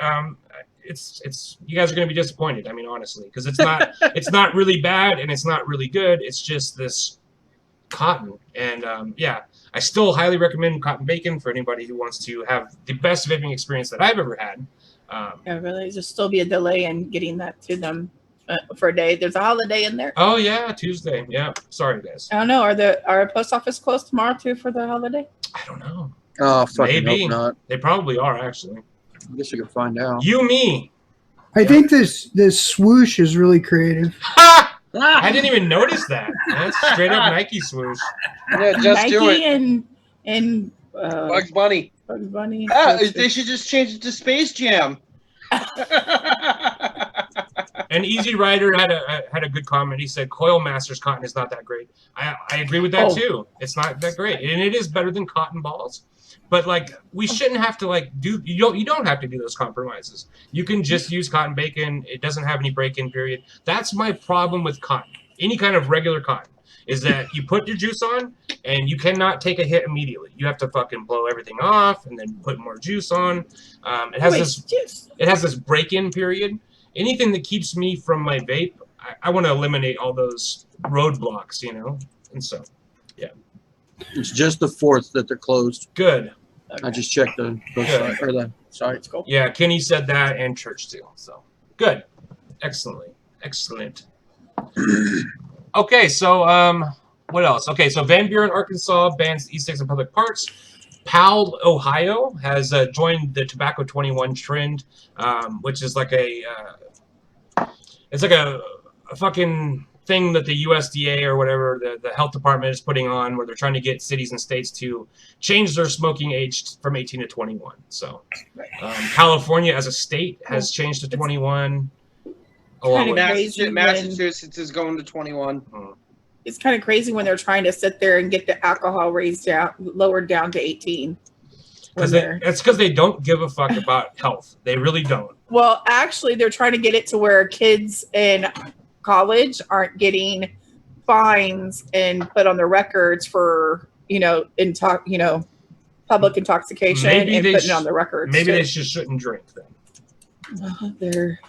You guys are going to be disappointed. I mean, honestly, because it's not really bad and it's not really good. It's just this cotton. And I still highly recommend cotton bacon for anybody who wants to have the best vaping experience that I've ever had. Really, there'll still be a delay in getting that to them for a day. There's a holiday in there. Oh yeah, Tuesday. Yeah, sorry guys. I don't know. Are post office closed tomorrow too for the holiday? I don't know. Oh, fucking maybe hope not. They probably are actually. I guess we can find out. Me. I think this swoosh is really creative. I didn't even notice that. That's straight up Nike swoosh. Yeah, just Nike do it. And Bugs Bunny. Bugs Bunny. They should just change it to Space Jam. And Easy Rider had a good comment. He said Coil Masters cotton is not that great. I agree with that too. It's not that great, and it is better than cotton balls. But like, we shouldn't have to you don't have to do those compromises. You can just use cotton bacon. It doesn't have any break-in period. That's my problem with cotton. Any kind of regular cotton. is that you put your juice on and you cannot take a hit immediately. You have to fucking blow everything off and then put more juice on. It has this break-in period. Anything that keeps me from my vape, I want to eliminate all those roadblocks, you know? And so, yeah. It's just the 4th that they're closed. Good. Okay. I just checked the site. Cool. Yeah, Kenny said that, and Church too. So good, excellent. Okay, so what else? Okay, so Van Buren, Arkansas bans e-cigs in public parks. Powell, Ohio has joined the Tobacco 21 trend, which is like it's like a fucking thing that the USDA or whatever the health department is putting on, where they're trying to get cities and states to change their smoking age from 18 to 21. So California as a state has changed to 21. Massachusetts is going to 21. It's kind of crazy when they're trying to sit there and get the alcohol lowered down to 18. It's because they don't give a fuck about health. They really don't. Well, actually, they're trying to get it to where kids in college aren't getting fines and put on their records for public intoxication and putting it on the records. Maybe they just shouldn't drink then. Well, they're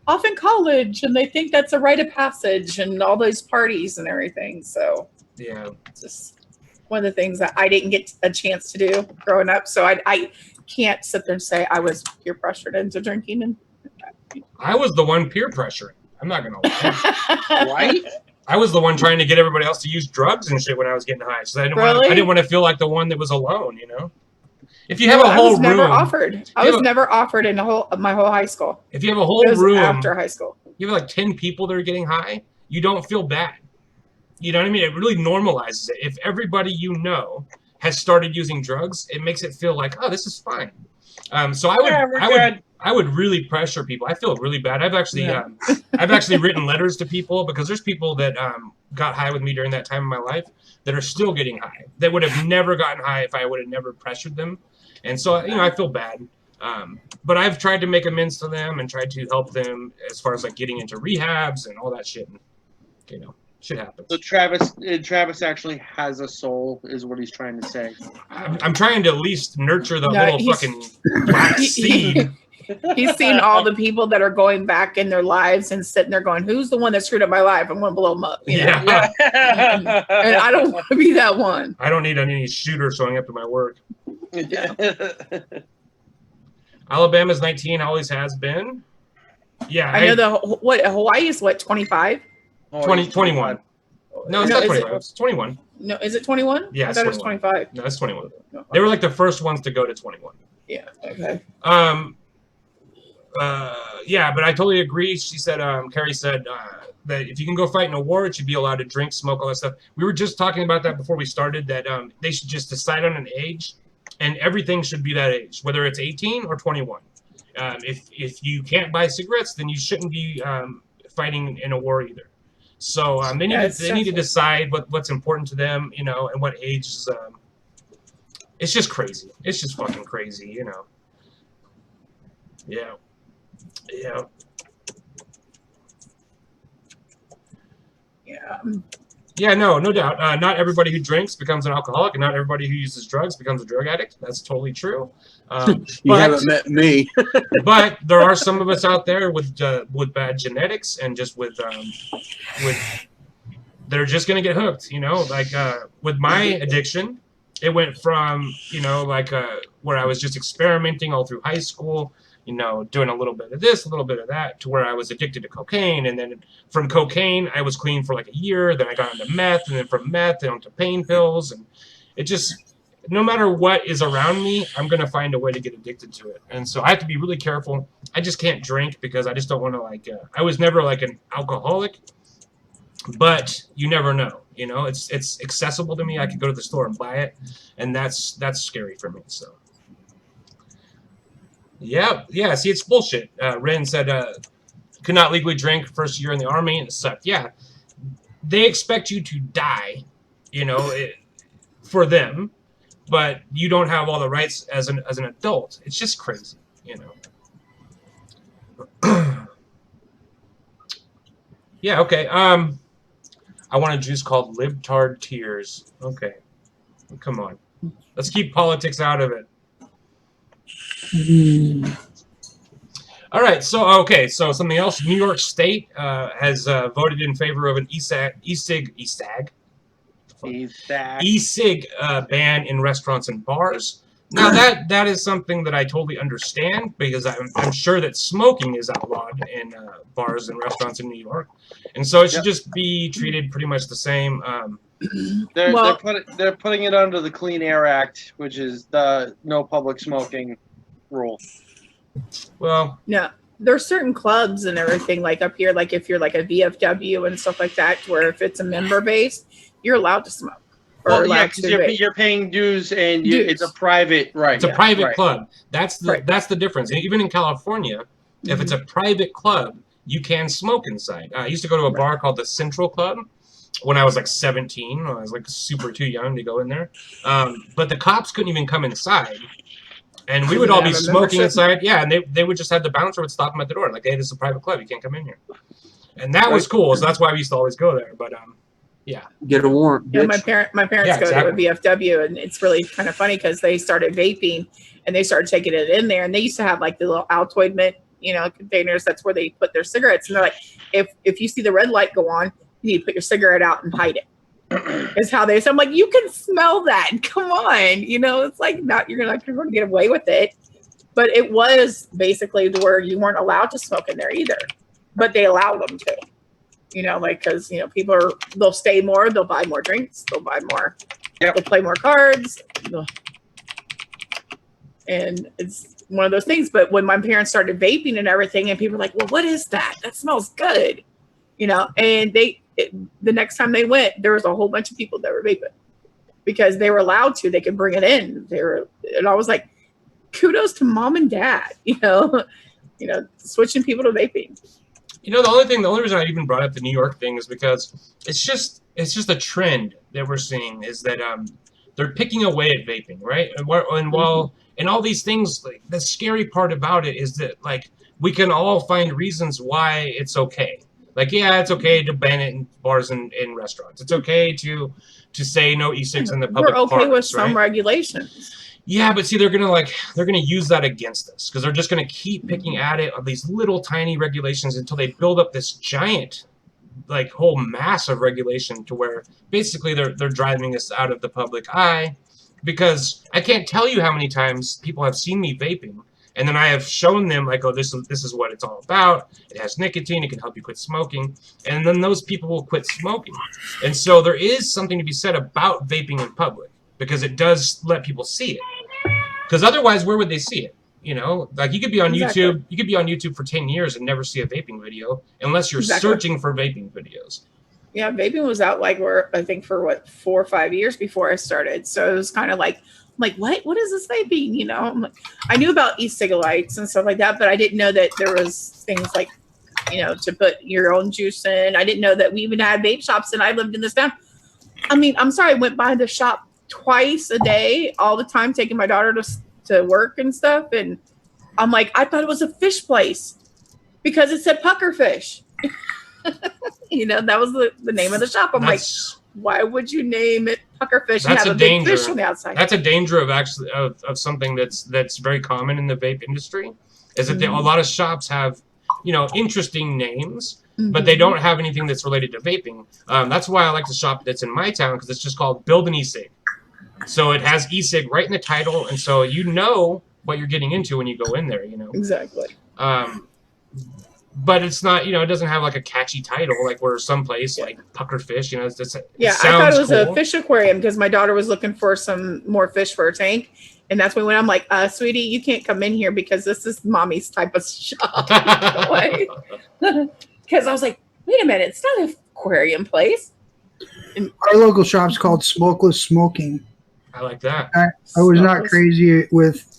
off in college and they think that's a rite of passage and all those parties and everything. So yeah, it's just one of the things that I didn't get a chance to do growing up. So I can't sit there and say I was peer pressured into drinking. And I was the one peer pressuring. I'm not gonna lie. Right? I was the one trying to get everybody else to use drugs and shit when I was getting high. So I didn't want to feel like the one that was alone, you know? If you have a whole room, I was never offered in my whole high school. If you have a whole room after high school, you have like 10 people that are getting high, you don't feel bad. You know what I mean? It really normalizes it. If everybody you know has started using drugs, it makes it feel like, oh, this is fine. So I would really pressure people. I feel really bad. I've actually written letters to people because there's people that got high with me during that time in my life that are still getting high. They would have never gotten high if I would have never pressured them. And so, I feel bad. But I've tried to make amends to them and tried to help them as far as like getting into rehabs and all that shit. And, shit happens. So Travis actually has a soul, is what he's trying to say. I'm trying to at least nurture the little fucking black seed. He's seen all the people that are going back in their lives and sitting there going, who's the one that screwed up my life? I'm going to blow them up. Yeah. And I don't want to be that one. I don't need any shooter showing up to my work. Yeah. Alabama's 19, always has been. Yeah. I know Hawaii is 25? 21. No, it's not 21. It's 21. No, is it 21? Yeah, I thought it was 25. No, it's 21. No. They were like the first ones to go to 21. Yeah. Okay. Yeah, but I totally agree. She said, Carrie said that if you can go fight in a war, it should be allowed to drink, smoke, all that stuff. We were just talking about that before we started, that they should just decide on an age, and everything should be that age, whether it's 18 or 21. If you can't buy cigarettes, then you shouldn't be fighting in a war either. So they need to decide what's important to them, and what age. It's just crazy. It's just fucking crazy, Yeah. Yeah. Yeah, no doubt. Not everybody who drinks becomes an alcoholic, and not everybody who uses drugs becomes a drug addict. That's totally true. You haven't met me. But there are some of us out there with bad genetics and just with they're just gonna get hooked. Like with my addiction, it went from where I was just experimenting all through high school. Doing a little bit of this, a little bit of that, to where I was addicted to cocaine. And then from cocaine, I was clean for like a year. Then I got into meth, and then from meth, onto pain pills. And it just, no matter what is around me, I'm going to find a way to get addicted to it. And so I have to be really careful. I just can't drink because I just don't want to I was never like an alcoholic, but you never know. It's accessible to me. I could go to the store and buy it. And that's scary for me. So. Yeah. See, it's bullshit. Ren said, could not legally drink first year in the Army, and it sucked. Yeah. They expect you to die, for them, but you don't have all the rights as an adult. It's just crazy, Yeah, okay. I want a juice called Libtard Tears. Okay. Come on. Let's keep politics out of it. All right. So something else. New York State has voted in favor of an e-cig ban in restaurants and bars. Now that is something that I totally understand, because I'm sure that smoking is outlawed in bars and restaurants in New York, and so it should just be treated pretty much the same. They're putting it under the Clean Air Act, which is the no public smoking rule. Well, yeah, there's certain clubs and everything like up here, like if you're like a VFW and stuff like that, where if it's a member base, you're allowed to smoke. Well, yeah, because you're paying dues and it's a private It's a private club. That's the difference. And even in California, if it's a private club, you can smoke inside. I used to go to a bar called the Central Club when I was like 17. I was like super too young to go in there. But the cops couldn't even come inside. And we would all be smoking inside. Yeah, and they would just have the bouncer would stop them at the door. Like, hey, this is a private club. You can't come in here. And that was cool. So that's why we used to always go there. But yeah. Get a warrant. Yeah, my parents go to a VFW, and it's really kind of funny because they started vaping and they started taking it in there, and they used to have like the little Altoid mint, containers. That's where they put their cigarettes. And they're like, if you see the red light go on, you need to put your cigarette out and hide it. Is how they say. I'm like, you can smell that. Come on, it's like you're not going to get away with it. But it was basically where you weren't allowed to smoke in there either, but they allowed them to. Because people they'll stay more, they'll buy more drinks, they'll buy more, they'll play more cards, and it's one of those things. But when my parents started vaping and everything, and people were like, "Well, what is that? That smells good," and the next time they went, there was a whole bunch of people that were vaping because they were allowed to. They could bring it in. And I was like, kudos to mom and dad, switching people to vaping. The only reason I even brought up the New York thing is because it's just a trend that we're seeing is that they're picking away at vaping, right? And all these things, like, the scary part about it is that like we can all find reasons why it's okay. Like, yeah, it's okay to ban it in bars and in restaurants. It's okay to say no e-cigs in the public parks. We're okay with some regulations. Yeah, but see, they're gonna use that against us because they're just gonna keep picking at it of these little tiny regulations until they build up this giant, like, whole mass of regulation to where basically they're driving us out of the public eye. Because I can't tell you how many times people have seen me vaping, and then I have shown them like, oh, this is what it's all about. It has nicotine. It can help you quit smoking, and then those people will quit smoking. And so there is something to be said about vaping in public because it does let people see it. Because otherwise, where would they see it? Like you could be on YouTube. You could be on YouTube for 10 years and never see a vaping video unless you're searching for vaping videos. Yeah, vaping was out I think for 4 or 5 years before I started. So it was kind of like, what is this vaping? I knew about e-cigarettes and stuff like that, but I didn't know that there was things like, to put your own juice in. I didn't know that we even had vape shops, and I lived in this town. I mean, I'm sorry, I went by the shop twice a day, all the time, taking my daughter to work and stuff. And I'm like, I thought it was a fish place because it said pucker fish. That was the name of the shop. I'm like, why would you name it pucker fish and have a big fish on the outside? That's a danger of something that's very common in the vape industry, is that a lot of shops have, interesting names, but they don't have anything that's related to vaping. That's why I like the shop that's in my town, because it's just called Build an e-cig. So it has e-cig right in the title, and so what you're getting into when you go in there. Exactly. But it's not, it doesn't have like a catchy title like where someplace like Puckerfish, I thought it was a fish aquarium because my daughter was looking for some more fish for her tank. And that's when I'm like, sweetie, you can't come in here because this is mommy's type of shop. Because I was like, wait a minute, it's not an aquarium place. And our local shop's called Smokeless Smoking. I like that. I was not crazy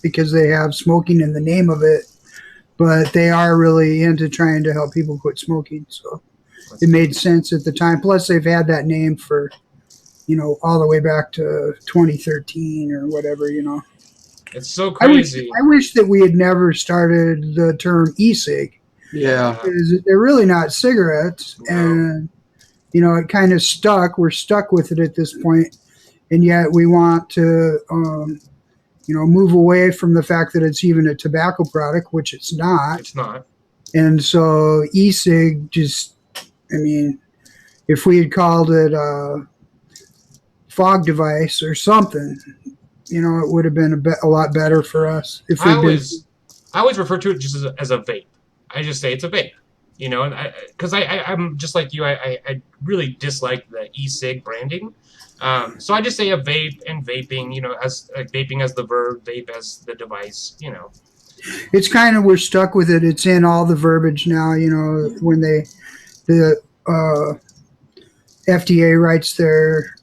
because they have smoking in the name of it. But they are really into trying to help people quit smoking. So it made sense at the time. Plus, they've had that name for, all the way back to 2013 or whatever, It's so crazy. I wish that we had never started the term e-cig. Yeah. Because they're really not cigarettes. No. And you know, it kind of stuck. We're stuck with it at this point, and yet we want to, you know, move away from the fact that it's even a tobacco product, which it's not. It's not. And so e-cig just, I mean, if we had called it a fog device or something, you know, it would have been a lot better for us. If I always refer to it just as a vape. I just say it's a vape, you know, and because I'm just like you, I really dislike the e-cig branding. So I just say a vape and vaping, you know, as vaping as the verb, vape as the device, you know. It's kind of, we're stuck with it. It's in all the verbiage now, you know, when the FDA writes their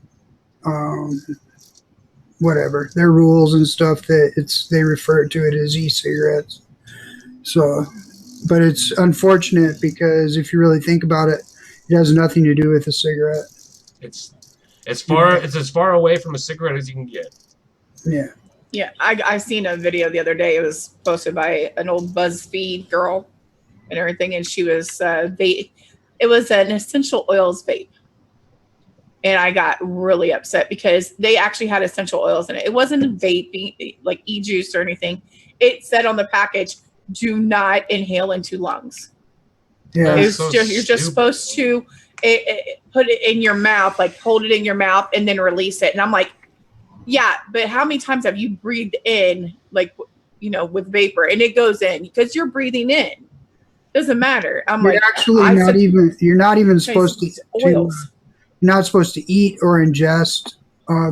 whatever, their rules and stuff, that they refer to it as e-cigarettes. So, but it's unfortunate because if you really think about it, it has nothing to do with a cigarette. It's as far away from a cigarette as you can get. Yeah. Yeah, I seen a video the other day. It was posted by an old BuzzFeed girl and everything, and she was it was an essential oils vape. And I got really upset because they actually had essential oils in it. It wasn't a vape like e-juice or anything. It said on the package, "Do not inhale into lungs." Yeah. It was So you're just supposed to put it in your mouth, like hold it in your mouth and then release it. And I'm like, yeah, but how many times have you breathed in, like, you know, with vapor, and it goes in because you're breathing in. Doesn't matter. I'm You're like, actually you're not even supposed to oils. you're not supposed to eat or ingest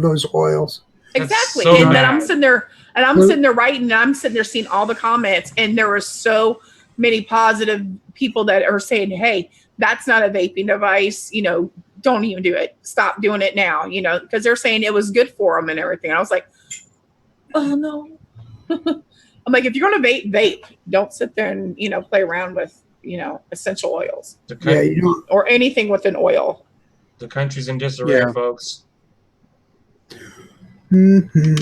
those oils. Exactly. So And then bad. I'm sitting there writing, and I'm sitting there seeing all the comments, and there were so many positive people that are saying, hey, that's not a vaping device, you know, don't even do it. Stop doing it now, you know, because they're saying it was good for them and everything. I was like, oh no. I'm like, if you're going to vape, don't sit there and, you know, play around with, you know, essential oils Yeah, you don't. or anything with an oil. The country's in disarray, Yeah. folks. Mm-hmm.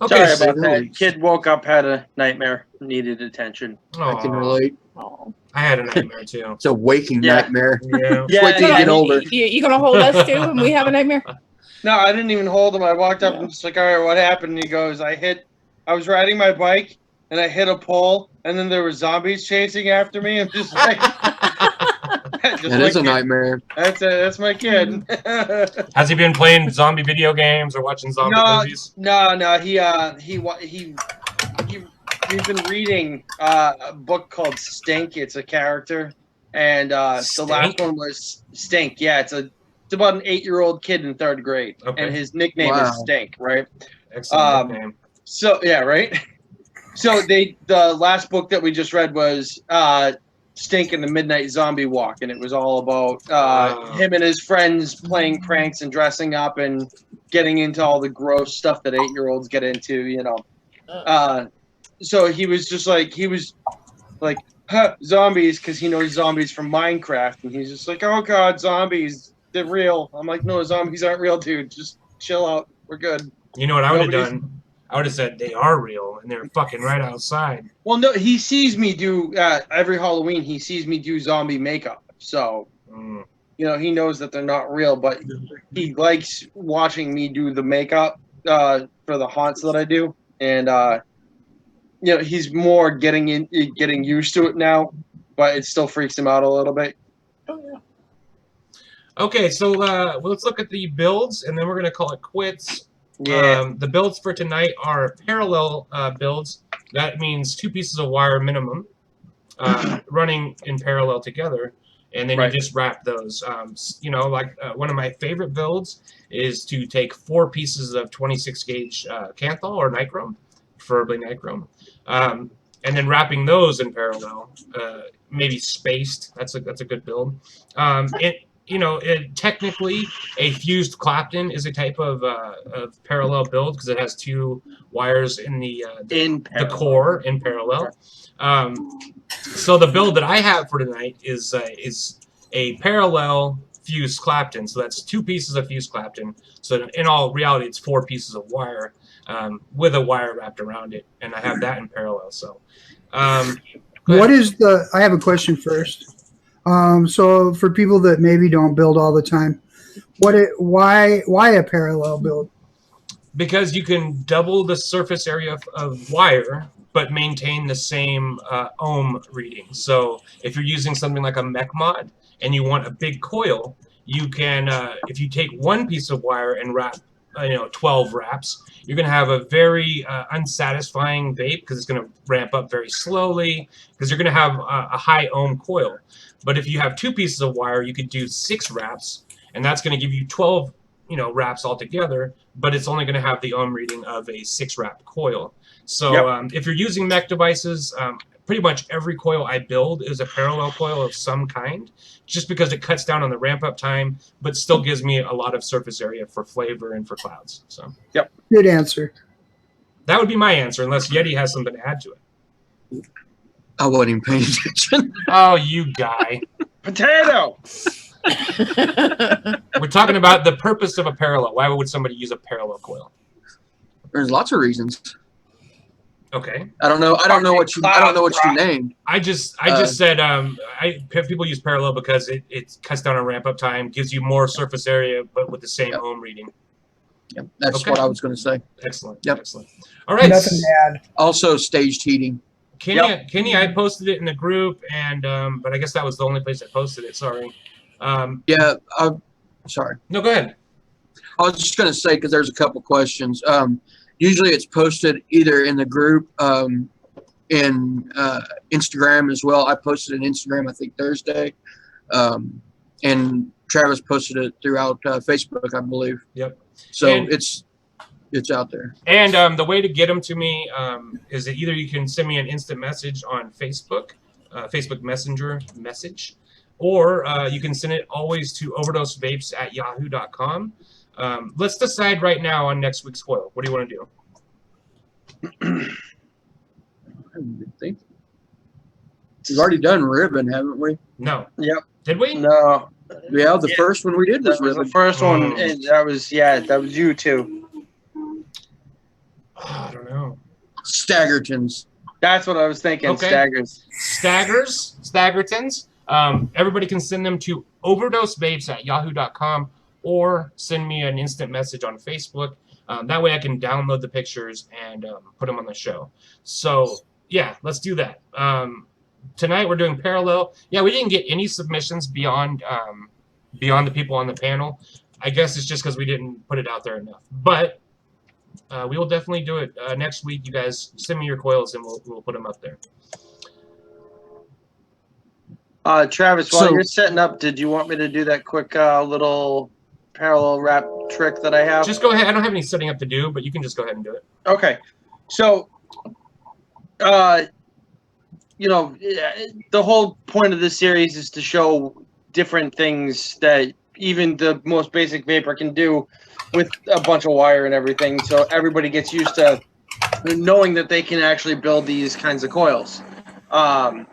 Okay, Sorry so, about that. Kid woke up, had a nightmare, needed attention. I can Aw, relate. Oh. I had a nightmare too. It's a waking Yeah. nightmare. Yeah. Yeah, Wait till you get older. You going to hold us too when we have a nightmare? No, I didn't even hold him. I walked up Yeah. and just like, all right, what happened? And he goes, I was riding my bike and I hit a pole, and then there were zombies chasing after me. I'm just like, That is a nightmare. That's my kid. Has he been playing zombie video games or watching zombie movies? No. He's been reading a book called Stink. It's a character, and the last one was Stink. Yeah, it's about an 8-year-old kid in 3rd grade, Okay. and his nickname is Stink, right? Excellent nickname. So yeah, right. So the last book that we just read was Stink and the Midnight Zombie Walk, and it was all about him and his friends playing pranks and dressing up and getting into all the gross stuff that 8-year-olds get into, you know. So he was like, huh, zombies, because he knows zombies from Minecraft, and he's just like, oh god, zombies, they're real. I'm like, no, zombies aren't real, dude. Just chill out. We're good. You know what I would have done? I would have said they are real and they're fucking right outside. Well, no, he sees me do every Halloween. He sees me do zombie makeup, so you know he knows that they're not real. But he likes watching me do the makeup for the haunts that I do, and you know he's more getting used to it now, but it still freaks him out a little bit. Oh, yeah. Okay, so let's look at the builds, and then we're gonna call it quits. Yeah. The builds for tonight are parallel builds. That means 2 pieces of wire minimum running in parallel together, and then you just wrap those. You know, like one of my favorite builds is to take 4 pieces of 26 gauge Canthal or nichrome, preferably nichrome, and then wrapping those in parallel, maybe spaced. That's a good build. You know, technically, a fused Clapton is a type of parallel build because it has 2 wires in the core in parallel. So the build that I have for tonight is a parallel fused Clapton. So that's 2 pieces of fused Clapton. So in all reality, it's 4 pieces of wire with a wire wrapped around it, and I have that in parallel. So, what is I have a question first. So for people that maybe don't build all the time, why a parallel build? Because you can double the surface area of wire, but maintain the same ohm reading. So if you're using something like a mech mod and you want a big coil, you can, if you take one piece of wire and wrap, 12 wraps, you're going to have a very unsatisfying vape because it's going to ramp up very slowly because you're going to have a high ohm coil. But if you have two pieces of wire, you could do 6 wraps, and that's going to give you 12 wraps altogether, but it's only going to have the ohm reading of a 6-wrap coil. So if you're using mech devices, pretty much every coil I build is a parallel coil of some kind, just because it cuts down on the ramp up time, but still gives me a lot of surface area for flavor and for clouds. So Good answer. that would be my answer, unless Yeti has something to add to it. I wasn't even paying attention. Oh, you guy. Potato. We're talking about the purpose of a parallel. Why would somebody use a parallel coil? There's lots of reasons. Okay. I don't know what you named. I just said people use parallel because it cuts down on ramp up time, gives you more surface area, but with the same ohm reading. Yep, that's what I was going to say. Excellent. Yep. Excellent. All right. Nothing to add. Also, staged heating. Kenny, I posted it in the group, and but I guess that was the only place I posted it. Sorry. Sorry. No, go ahead. I was just going to say, because there's a couple questions. Usually it's posted either in the group, in Instagram as well. I posted in Instagram, I think, Thursday. And Travis posted it throughout Facebook, I believe. Yep. So it's out there. And the way to get them to me is that either you can send me an instant message on Facebook, Facebook Messenger message, or you can send it always to overdosevapes@yahoo.com. Let's decide right now on next week's coil. What do you want to do? I think we've already done ribbon, haven't we? No. Yep. Did we? No. Yeah, the first one we did was That was ribbon. the first one. And that was you too. I don't know. Staggertons. That's what I was thinking. Okay. Staggertons. Everybody can send them to overdosevapes@yahoo.com or send me an instant message on Facebook. That way I can download the pictures and put them on the show. So, yeah, let's do that. Tonight we're doing parallel. Yeah, we didn't get any submissions beyond the people on the panel. I guess it's just because we didn't put it out there enough. But we will definitely do it next week. You guys send me your coils and we'll put them up there. Travis, while you're setting up, did you want me to do that quick little parallel wrap trick that I have? Just go ahead. I don't have any setting up to do, but you can just go ahead and do it. Okay. So, the whole point of this series is to show different things that even the most basic vapor can do with a bunch of wire and everything. So everybody gets used to knowing that they can actually build these kinds of coils. A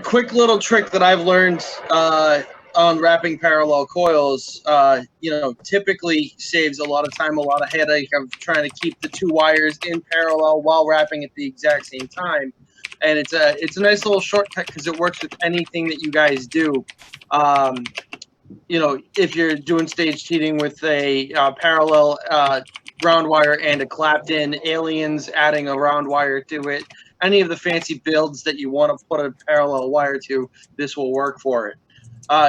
quick little trick that I've learned on wrapping parallel coils, typically saves a lot of time, a lot of headache of trying to keep the two wires in parallel while wrapping at the exact same time. And it's a nice little shortcut because it works with anything that you guys do. If you're doing staged heating with a parallel round wire and a clapped in aliens, adding a round wire to it, any of the fancy builds that you want to put a parallel wire to, this will work for it.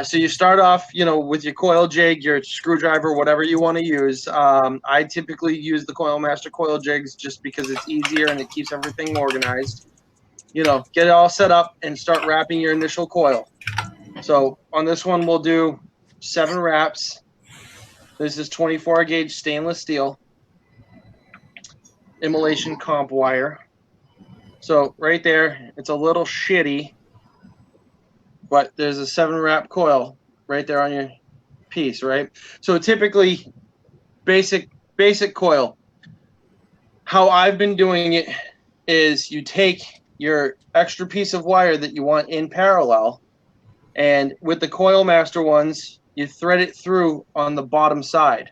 So you start off, with your coil jig, your screwdriver, whatever you want to use. I typically use the Coil Master coil jigs just because it's easier and it keeps everything organized. Get it all set up and start wrapping your initial coil. So on this one, we'll do 7 wraps. This is 24 gauge stainless steel immolation comp wire. So right there, it's a little shitty, but there's a 7 wrap coil right there on your piece, right? So typically, basic coil. How I've been doing it is you take your extra piece of wire that you want in parallel, and with the Coil Master ones, you thread it through on the bottom side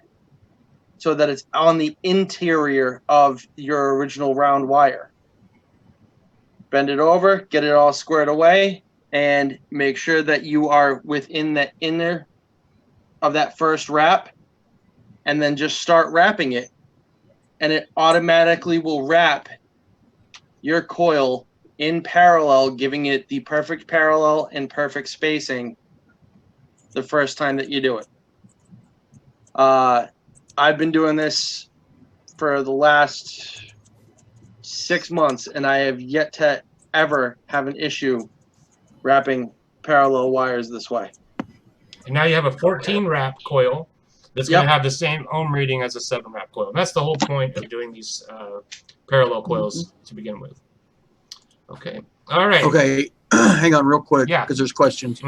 so that it's on the interior of your original round wire. Bend it over, get it all squared away, and make sure that you are within the inner of that first wrap, and then just start wrapping it, and it automatically will wrap your coil in parallel, giving it the perfect parallel and perfect spacing the first time that you do it. I've been doing this for the last 6 months, and I have yet to ever have an issue wrapping parallel wires this way. And now you have a 14 wrap coil that's going to have the same ohm reading as a 7 wrap coil. And that's the whole point of doing these parallel coils to begin with. Okay. All right. Okay. Hang on real quick, because there's questions.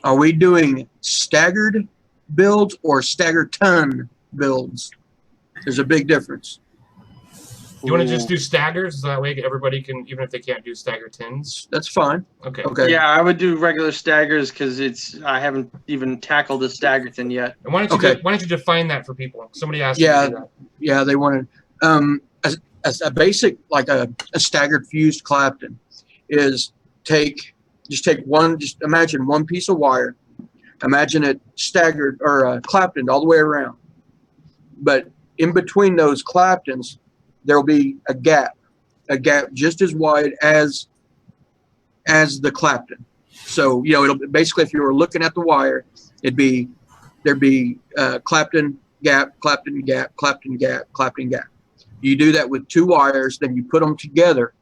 Are we doing staggered builds or staggered ton builds? There's a big difference. You want to just do staggers, so that way everybody can, even if they can't do stagger tins? That's fine. Okay. Okay. Yeah, I would do regular staggers because I haven't even tackled the stagger tin yet. And why don't you define that for people? Somebody asked you to do that. Yeah, they wanted a basic, like a staggered fused Clapton is just imagine one piece of wire, imagine it staggered or Claptoned all the way around, but in between those Claptons there'll be a gap just as wide as the Clapton. So it'll basically, if you were looking at the wire, there'd be Clapton gap, Clapton gap, Clapton gap, Clapton gap. You do that with 2 wires, then you put them together,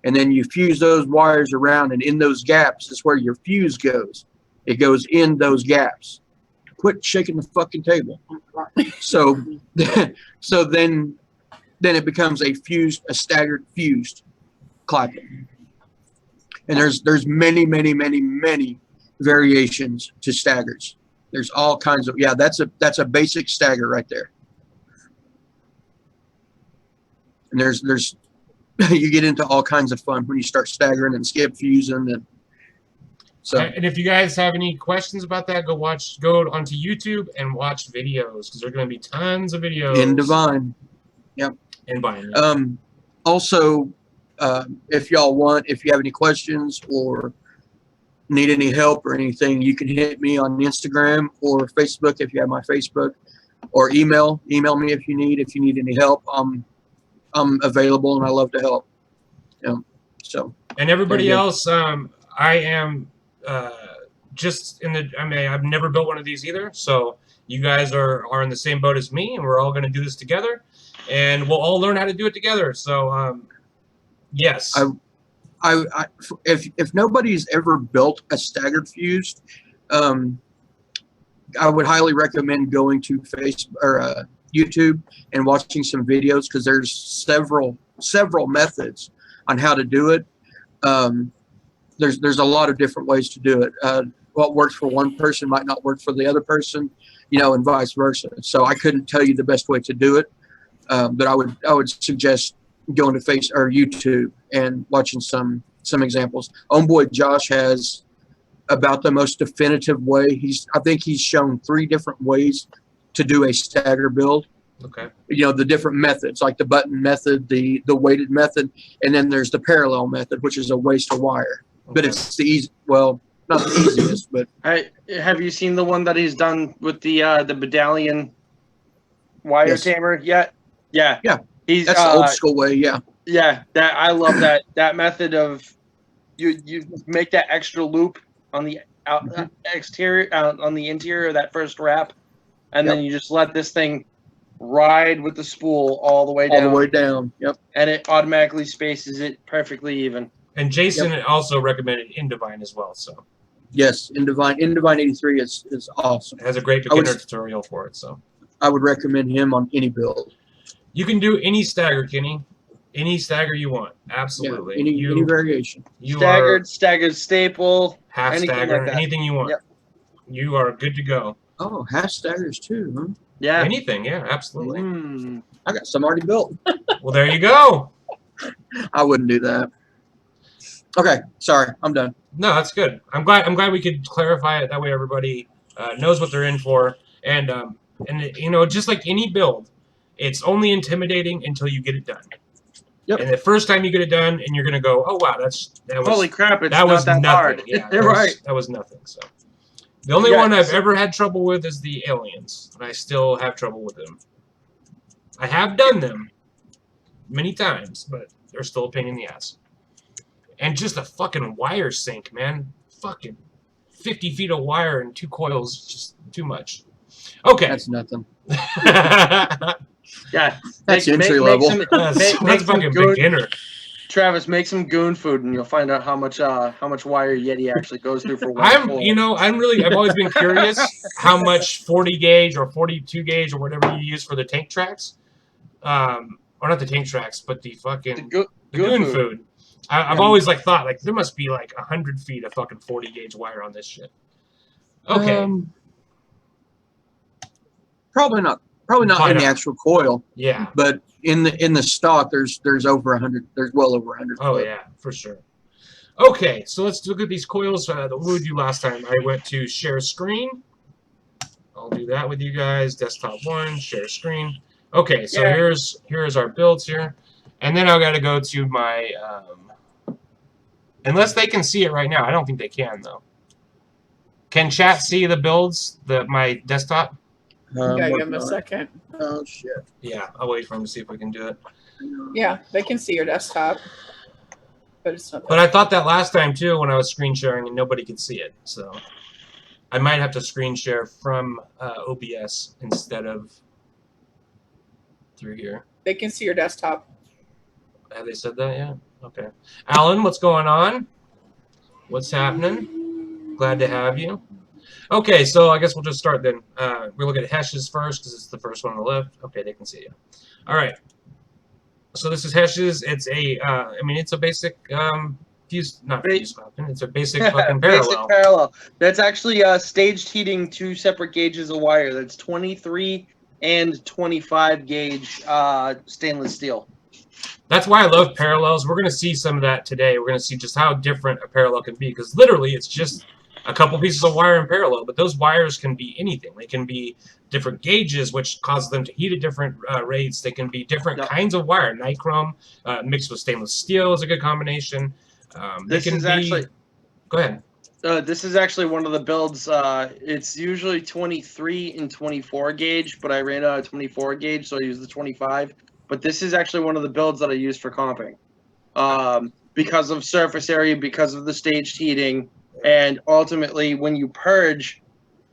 and then you fuse those wires around, and in those gaps is where your fuse goes. It goes in those gaps. Quit shaking the fucking table. So then it becomes a staggered fused Clapton. And there's many variations to staggers. There's all kinds of, that's a basic stagger right there. And there's you get into all kinds of fun when you start staggering and skip fusing and so. And if you guys have any questions about that, go onto YouTube and watch videos, because there are going to be tons of videos. In Divine. Yep. In Divine. Also, if you have any questions or need any help or anything, you can hit me on Instagram or Facebook if you have my Facebook, or email me if you need any help. I'm available and I love to help. So. And everybody else, I am just I've never built one of these either. So you guys are in the same boat as me, and we're all going to do this together, and we'll all learn how to do it together. So, yes. If nobody's ever built a staggered fused, I would highly recommend going to Facebook or YouTube and watching some videos, because there's several methods on how to do it. There's a lot of different ways to do it. What works for one person might not work for the other person, and vice versa. So I couldn't tell you the best way to do it, but I would suggest going to YouTube and watching some examples. Homeboy Josh has about the most definitive way. I think he's shown 3 different ways to do a stagger build. Okay. The different methods, like the button method, the weighted method, and then there's the parallel method, which is a waste of wire. Okay. But it's the easy, well, not the easiest, but. Have you seen the one that he's done with the medallion wire tamer yet? Yeah. Yeah. That's the old school way. Yeah. Yeah. I love that method of you make that extra loop on the exterior, on the interior of that first wrap, and then you just let this thing ride with the spool all the way down. All the way down. Yep. And it automatically spaces it perfectly even. And Jason also recommended Indivine as well. So. Yes, Indivine 83 is awesome. It has a great beginner tutorial for it. So. I would recommend him on any build. You can do any stagger, Kenny. Any stagger you want. Absolutely. Yeah, any variation. Staggered staple. Half stagger. Like anything you want. Yep. You are good to go. Oh, half staggers too, huh? Yeah. Anything, yeah, absolutely. I got some already built. Well, there you go. I wouldn't do that. Okay, sorry, I'm done. No, that's good. I'm glad we could clarify it. That way everybody knows what they're in for. And just like any build, it's only intimidating until you get it done. Yep. And the first time you get it done, and you're gonna go, oh wow, that was Holy crap! It's that not was that nothing. hard. Yeah, You're right. That was nothing. So the only Yeah, one I've so- ever had trouble with is the aliens, and I still have trouble with them. I have done them many times, but they're still a pain in the ass. And just a fucking wire sync, man. Fucking 50 feet of wire and 2 coils, just too much. Okay. That's nothing. Yeah, That's entry level. That's fucking beginner. Travis, make some goon food, and you'll find out how much wire Yeti actually goes through for one. I've always been curious how much 40 gauge or 42 gauge or whatever you use for the tank tracks, or not the tank tracks, but the fucking goon food. I've always thought there must be 100 feet of fucking 40 gauge wire on this shit. Okay. Probably not in the actual coil. Yeah. But in the stock, there's over 100. There's well over 100. Oh yeah, for sure. Okay, so let's look at these coils. What did we do last time? I went to share screen. I'll do that with you guys. Desktop 1, share screen. Okay, so here's our builds here, and then I got to go to my. Unless they can see it right now, I don't think they can though. Can chat see the builds? My desktop. Yeah, give them a second. Oh shit. Yeah, I'll wait for him to see if we can do it. Yeah, they can see your desktop, but it's not. But I thought that last time too when I was screen sharing and nobody could see it, so I might have to screen share from OBS instead of through here. They can see your desktop. Have they said that yet? Okay. Alan, what's going on? What's happening? Glad to have you. Okay, so I guess we'll just start then. We'll look at hashes first because it's the first one on the left. Okay, they can see you. All right. So this is hashes. It's a, it's a basic fuse, not fuse clapping. It's a basic fucking parallel. Basic parallel. That's actually staged heating 2 separate gauges of wire. That's 23 and 25 gauge stainless steel. That's why I love parallels. We're going to see some of that today. We're going to see just how different a parallel can be because literally it's just a couple pieces of wire in parallel, but those wires can be anything. They can be different gauges, which causes them to heat at different rates. They can be different kinds of wire. Nichrome mixed with stainless steel is a good combination. This is actually... Go ahead. This is actually one of the builds. It's usually 23 and 24 gauge, but I ran out of 24 gauge, so I used the 25. But this is actually one of the builds that I use for comping. Because of surface area, because of the staged heating, and ultimately when you purge,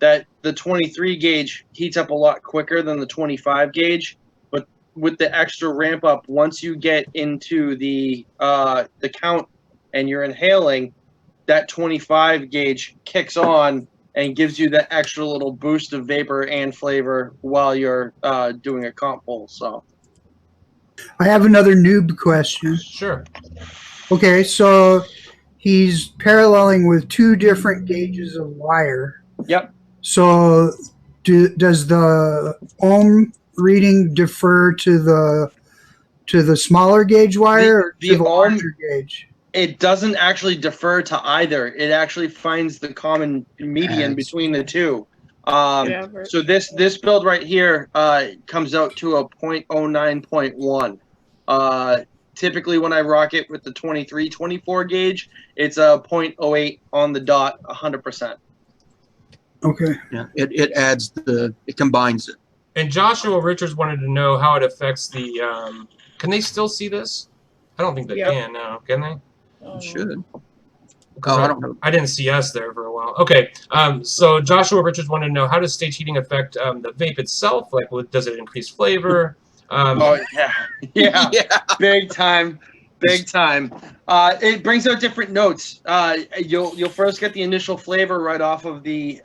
that the 23 gauge heats up a lot quicker than the 25 gauge. But with the extra ramp up, once you get into the count and you're inhaling, that 25 gauge kicks on and gives you that extra little boost of vapor and flavor while you're doing a comp pull. So I have another noob question. Sure. Okay, so he's paralleling with 2 different gauges of wire. Yep. So does the ohm reading defer to the smaller gauge wire or to the larger gauge? It doesn't actually defer to either. It actually finds the common median between the two. So this build right here comes out to a 0.09.1. Typically when I rock it with the 23-24 gauge, it's a 0.08 on the dot, 100%. Okay. Yeah, it adds it combines it. And Joshua Richards wanted to know how it affects the. Can they still see this? I don't think they can now. Can they? Should. I don't know. I didn't see us there for a while. Okay. So Joshua Richards wanted to know, how does stage heating affect the vape itself? Like, does it increase flavor? Yeah, big time. It brings out different notes. You'll first get the initial flavor right off of the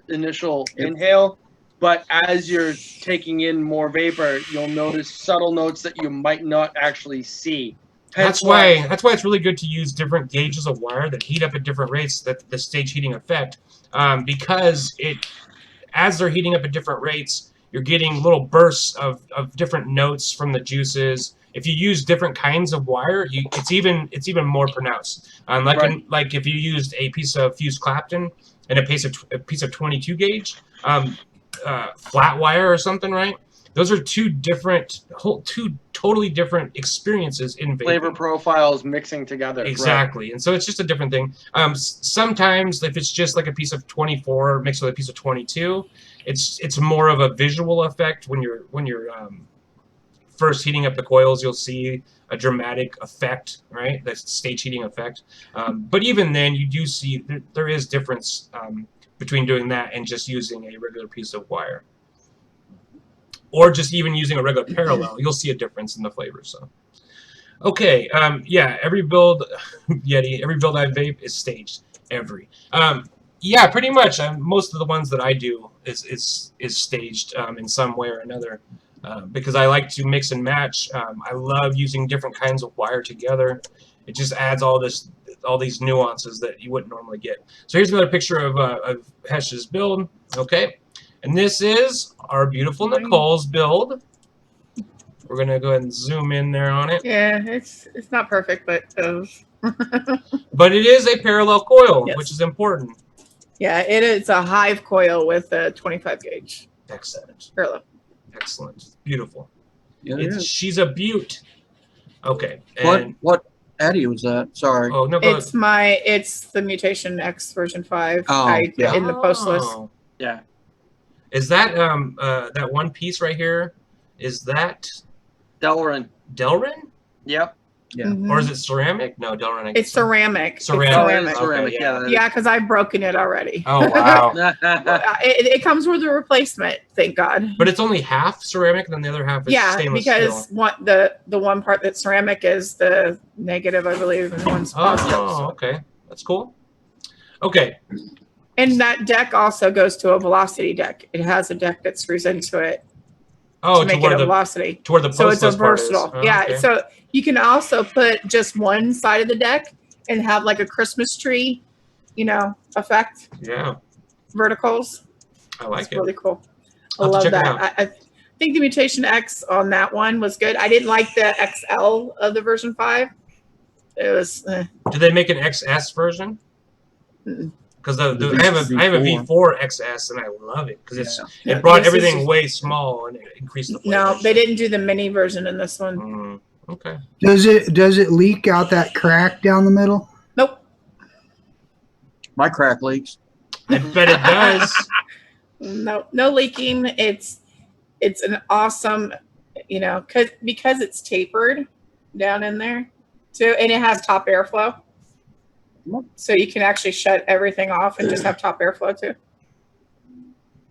initial inhale, but as you're taking in more vapor, you'll notice subtle notes that you might not actually see. That's why it's really good to use different gauges of wire that heat up at different rates, that the stage heating effect, because as they're heating up at different rates, you're getting little bursts of different notes from the juices. If you use different kinds of wire, it's even more pronounced. Like if you used a piece of fused Clapton and a piece of 22 gauge flat wire or something, right? Those are two totally different experiences in vaping. Flavor profiles mixing together. Exactly, Right. and so it's just a different thing. Sometimes if it's just like a piece of 24 mixed with a piece of 22, it's more of a visual effect. When you're first heating up the coils, you'll see a dramatic effect, right? The stage heating effect. But even then, you do see there is difference between doing that and just using a regular piece of wire. Or just even using a regular parallel, you'll see a difference in the flavor. So, okay, yeah, every build, Yeti, every build I vape is staged. Yeah, pretty much. Most of the ones that I do is staged in some way or another, because I like to mix and match. I love using different kinds of wire together. It just adds all these nuances that you wouldn't normally get. So here's another picture of Hesh's build. Okay. And this is our beautiful Nicole's build. We're gonna go ahead and zoom in there on it. Yeah, it's not perfect, but but it is a parallel coil, yes. which is important. Yeah, it is a hive coil with a 25 gauge. Excellent. Parallel. Excellent. Beautiful. Yeah, she's a beaut. Okay. And what Addy was that? Sorry. Oh no, it's the Mutation X version 5. Yeah. In the post list. Yeah. Is that that one piece right here? Is that Delrin? Yep. Yeah. Mm-hmm. Or is it ceramic? No, Delrin. It's ceramic. Ceramic. Ceramic. Okay, Yeah, because I've broken it already. Oh wow. It comes with a replacement, thank God. But it's only half ceramic, and then the other half is stainless because steel. The one part that's ceramic is the negative, I believe, and one's positive. Oh, okay, that's cool. Okay. And that deck also goes to a velocity deck. It has a deck that screws into it to make it a velocity. To where the so it's a versatile. Yeah. Okay. So you can also put just one side of the deck and have like a Christmas tree, effect. Yeah. Verticals. I like it's it. Really cool. I I'll have to love check it that. I think the Mutation X on that one was good. I didn't like the XL of the version 5. It was. Did they make an XS version? Because I have a V4 XS and I love it because it brought everything way small and it increased the flavor. No, they didn't do the mini version in this one. Okay. Does it leak out that crack down the middle? Nope. My crack leaks. I bet it does. No leaking. It's an awesome, because it's tapered down in there too, and it has top airflow. So you can actually shut everything off and just have top airflow too.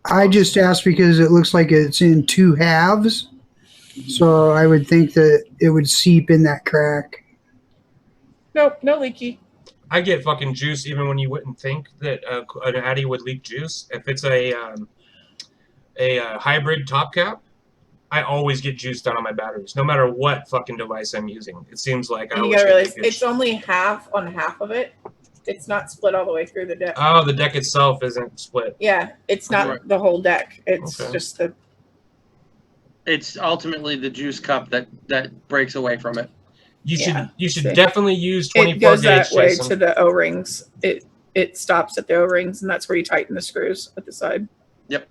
I just asked because it looks like it's in 2 halves. So I would think that it would seep in that crack. Nope, no leaky. I get fucking juice even when you wouldn't think that an Addy would leak juice. If it's a hybrid top cap, I always get juice down on my batteries, no matter what fucking device I'm using. It seems like I always get realize leakage. it's only half on half of it. It's not split all the way through the deck. Oh, the deck itself isn't split. Yeah, it's not the whole deck. It's just the. It's ultimately the juice cup that breaks away from it. You should definitely use 24 It goes gauge. that way Jason. to the O-rings. It stops at the O-rings, and that's where you tighten the screws at the side. Yep.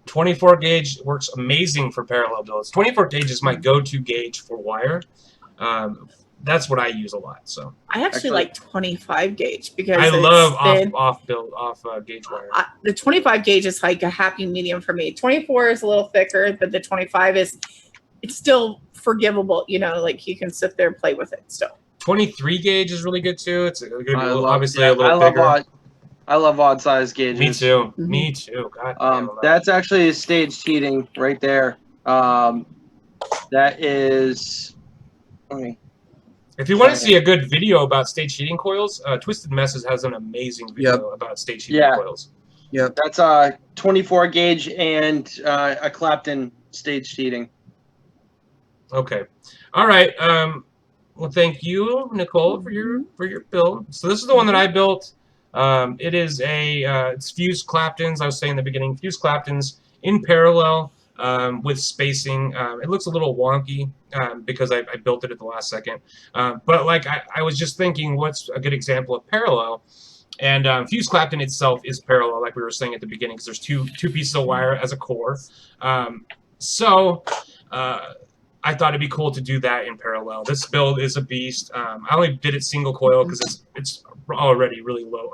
24 gauge works amazing for parallel builds. 24 gauge is my go-to gauge for wire. That's what I use a lot. So I actually like 25 gauge because I love off gauge wire. The 25 gauge is like a happy medium for me. 24 is a little thicker, but the 25 it's still forgivable. Like you can sit there and play with it still. 23 gauge is really good too. It's obviously a little bigger. I love odd size gauges. Me too. Me too. God damn, that's actually staged heating right there. That is. If you want to see a good video about stage heating coils, Twisted Messes has an amazing video about stage heating coils. Yeah, that's a 24 gauge and a Clapton staged heating. Okay, all right. Well, thank you, Nicole, for your build. So this is the one that I built. It is it's fused Claptons. I was saying in the beginning, fused Claptons in parallel with spacing. It looks a little wonky because I built it at the last second. But like I was just thinking, what's a good example of parallel? And fused Clapton itself is parallel, like we were saying at the beginning, because there's two pieces of wire as a core. So I thought it'd be cool to do that in parallel. This build is a beast. I only did it single coil because it's already really low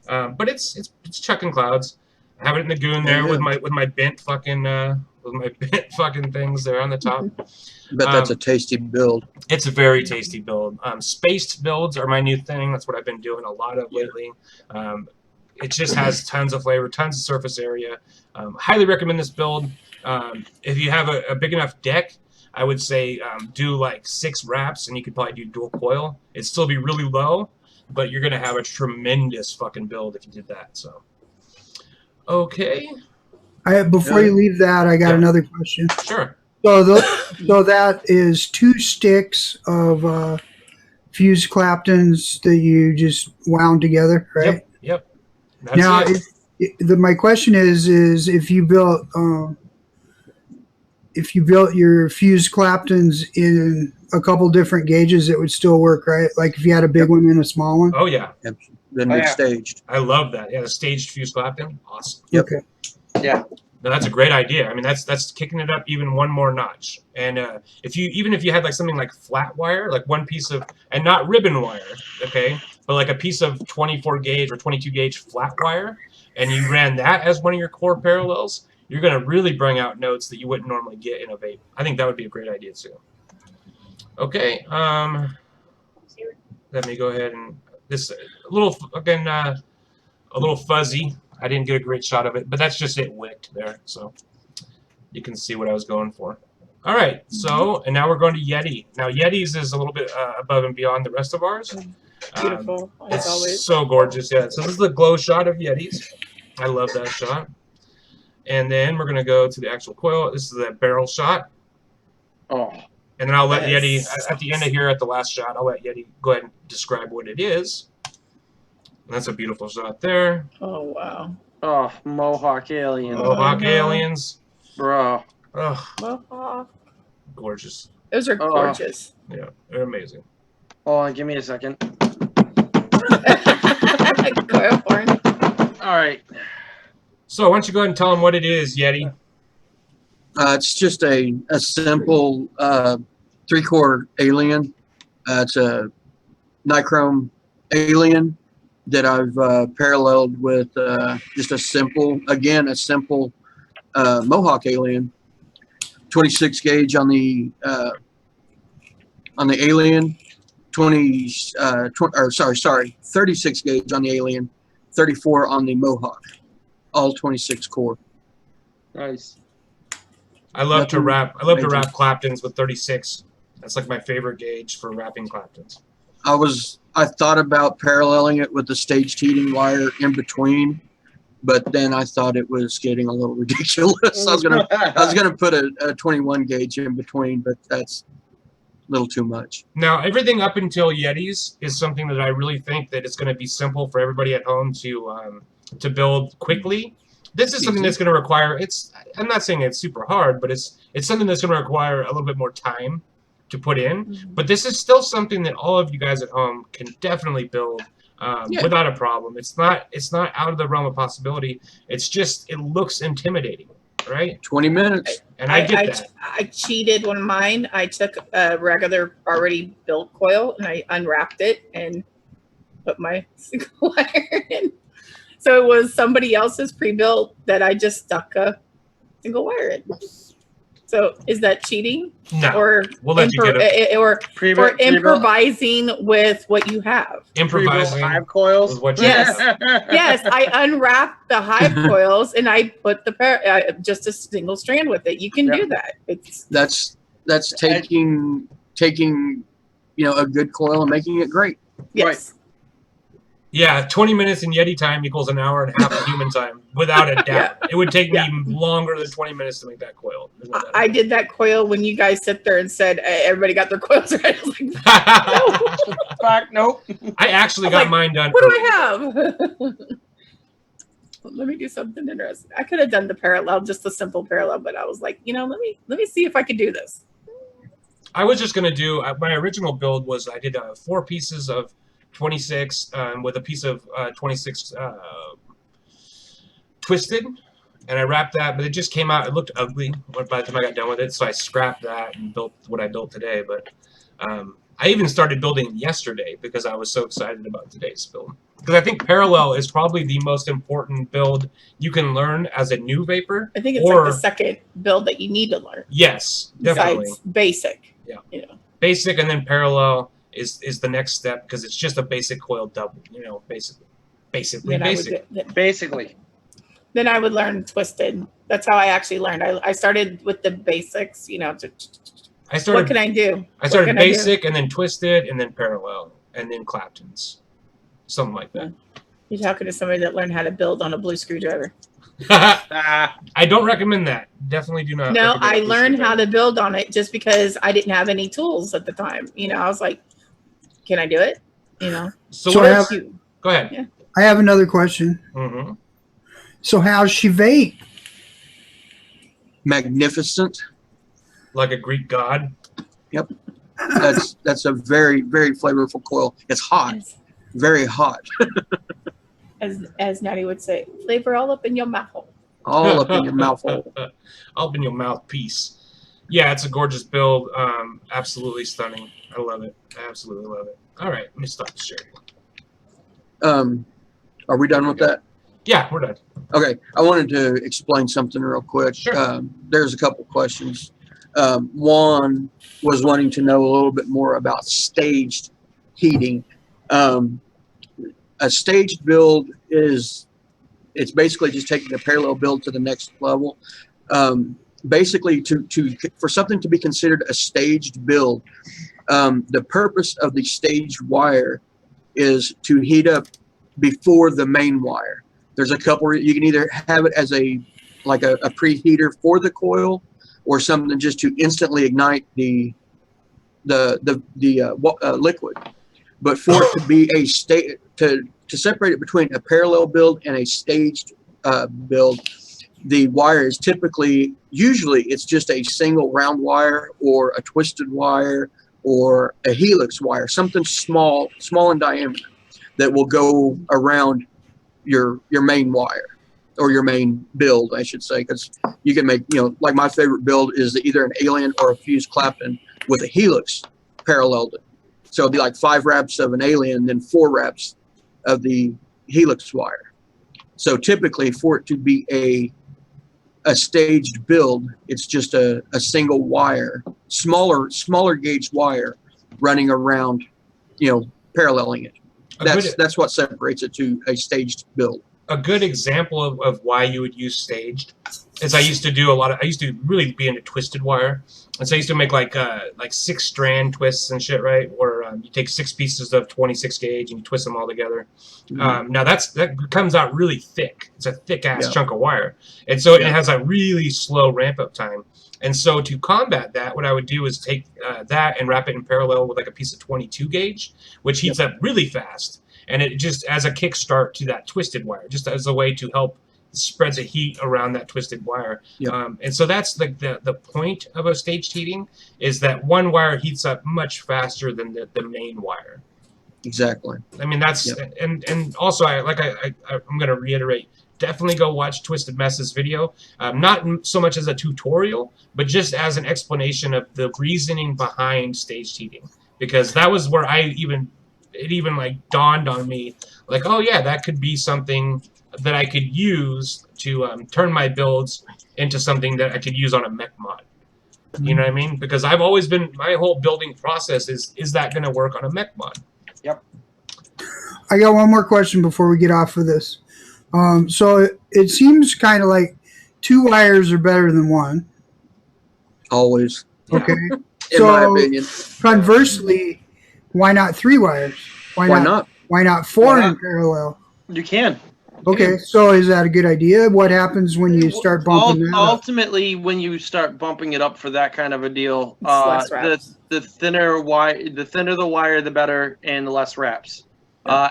ohm, but it's chucking clouds. I have it in the goon there with my bent fucking things there on the top. But that's a tasty build. It's a very tasty build. Spaced builds are my new thing. That's what I've been doing a lot of lately. It just has tons of flavor, tons of surface area. Highly recommend this build. If you have a big enough deck, I would say do like 6 wraps, and you could probably do dual coil. It'd still be really low, but you're gonna have a tremendous fucking build if you did that. So, okay. Before you leave that, I got another question. Sure. So that is 2 sticks of fused Claptons that you just wound together, right? Yep. That's Now, it. my question is if you built your fused Claptons in a couple different gauges, it would still work, right? Like if you had a big one and a small one. Oh yeah. Yep. Then it's staged. I love that. Yeah, the staged fused Clapton. Awesome. Yep. Okay. Yeah. No, that's a great idea. I mean, that's kicking it up even one more notch. And if you had like something like flat wire, like one piece of, and not ribbon wire, okay, but like a piece of 24 gauge or 22 gauge flat wire, and you ran that as one of your core parallels, you're going to really bring out notes that you wouldn't normally get in a vape. I think that would be a great idea too. Okay, let me go ahead and this a little again a little fuzzy. I didn't get a great shot of it, but that's just it wicked there, so you can see what I was going for. All right, so and now we're going to Yeti. Now Yeti's is a little bit above and beyond the rest of ours. Beautiful, as always. It's so gorgeous, yeah. So this is the glow shot of Yeti's. I love that shot. And then we're gonna go to the actual coil. This is the barrel shot. Oh. And then I'll let Yeti at the end of here, at the last shot, I'll let Yeti go ahead and describe what it is. And that's a beautiful shot there. Oh wow. Oh, Mohawk aliens. Mohawk aliens. Bro. Oh, Mohawk. gorgeous. Those are gorgeous. Yeah, they're amazing. Oh, give me a second. Coil horn. All right. So why don't you go ahead and tell them what it is, Yeti? It's just a simple 3-core alien. It's a nichrome alien that I've paralleled with just a simple Mohawk alien. 26 gauge on the alien, 36 gauge on the alien, 34 on the Mohawk, all 26 core. Nice. I love to wrap Claptons with 36. That's like my favorite gauge for wrapping Claptons. I thought about paralleling it with the staged heating wire in between, but then I thought it was getting a little ridiculous. I was gonna put a 21 gauge in between, but that's a little too much. Now everything up until Yetis is something that I really think that it's going to be simple for everybody at home to build quickly. This is something that's going to require. I'm not saying it's super hard, but it's something that's going to require a little bit more time to put in. But this is still something that all of you guys at home can definitely build without a problem. It's not out of the realm of possibility. It's just it looks intimidating, right? 20 minutes. And I get that. I cheated on mine. I took a regular already built coil and I unwrapped it and put my single wire in. So it was somebody else's pre-built that I just stuck a single wire in. So is that cheating? No, or we'll let you get it. Or improvising with what you have. Improvising hive coils. with what you Yes, have. yes. I unwrapped the hive coils and I put the just a single strand with it. You can do that. That's taking a good coil and making it great. Yes. Right. Yeah, 20 minutes in Yeti time equals an hour and a half of human time, without a doubt. Yeah. It would take me longer than 20 minutes to make that coil. I did that coil when you guys sit there and said everybody got their coils right. I was like, no. Fuck, nope. I actually got mine done. What do I have? Let me do something interesting. I could have done the parallel, just a simple parallel, but I was like, let me see if I could do this. I was just gonna do my original build was I did 4 pieces of 26 with a piece of 26 twisted, and I wrapped that, but it just came out. It looked ugly by the time I got done with it, so I scrapped that and built what I built today. But I even started building yesterday because I was so excited about today's build. Because I think parallel is probably the most important build you can learn as a new vapor. I think it's like the second build that you need to learn. Yes, definitely. Besides basic. Yeah. You know. Basic and then parallel is the next step because it's just a basic coil double. You know, basically. Basically. Then I would learn twisted. That's how I actually learned. I started with the basics. You know. What can I do? I started basic and then twisted and then parallel and then Claptons. Something like that. You're talking to somebody that learned how to build on a blue screwdriver. I don't recommend that. Definitely do not. No, I learned how to build on it just because I didn't have any tools at the time. You know, I was like, can I do it? You know. So go ahead. Yeah. I have another question. Mm-hmm. So how's she vape? Magnificent. Like a Greek god. Yep. That's a very, very flavorful coil. It's hot. Very hot. As Natty would say, flavor all up in your mouth hole. All up in your mouth hole. All up in your mouthpiece. Yeah, it's a gorgeous build. Absolutely stunning. I love it. I absolutely love it. All right, let me stop the sharing. Are we done with that? Yeah, we're done. Okay, I wanted to explain something real quick. Sure. There's a couple questions. One was wanting to know a little bit more about staged heating. A staged build it's basically just taking a parallel build to the next level. Basically, for something to be considered a staged build, the purpose of the staged wire is to heat up before the main wire. There's a couple. You can either have it as a preheater for the coil, or something just to instantly ignite the liquid. But for it to be to separate it between a parallel build and a staged build, the wire is usually it's just a single round wire or a twisted wire or a helix wire, something small in diameter that will go around your main wire. Or your main build, I should say, because you can make, like my favorite build is either an alien or a fused Clapton with a helix paralleled it. So it'd be like 5 wraps of an alien, then 4 wraps of the helix wire. So typically, for it to be a staged build, it's just a single wire, smaller gauge wire running around, paralleling it. That's what separates it to a staged build. A good example of why you would use staged is I used to really be into twisted wire. And so I used to make like 6-strand twists and shit, right? Where you take 6 pieces of 26 gauge and you twist them all together. Mm-hmm. Now that comes out really thick. It's a thick ass chunk of wire. And so it has a really slow ramp up time. And so to combat that, what I would do is take that and wrap it in parallel with like a piece of 22 gauge, which heats up really fast. And it just as a kickstart to that twisted wire, just as a way to help spread the heat around that twisted wire. Yep. And so that's the point of a staged heating is that one wire heats up much faster than the main wire. Exactly. I mean, that's and also I'm going to reiterate, definitely go watch Twisted Mess's video. Not so much as a tutorial, but just as an explanation of the reasoning behind staged heating, because that was where it even like dawned on me, like, oh yeah, that could be something that I could use to turn my builds into something that I could use on a mech mod. You know what I mean? Because I've always been, my whole building process is that going to work on a mech mod? Yep. I got one more question before we get off of this. So it seems kind of like 2 wires are better than 1. Always. Okay. In my opinion. Conversely, why not 3 wires? Why not? Why not 4 in parallel? You can. Okay, so is that a good idea? What happens when you start bumping that up? Ultimately, when you start bumping it up for that kind of a deal, the thinner the wire, the better, and the less wraps.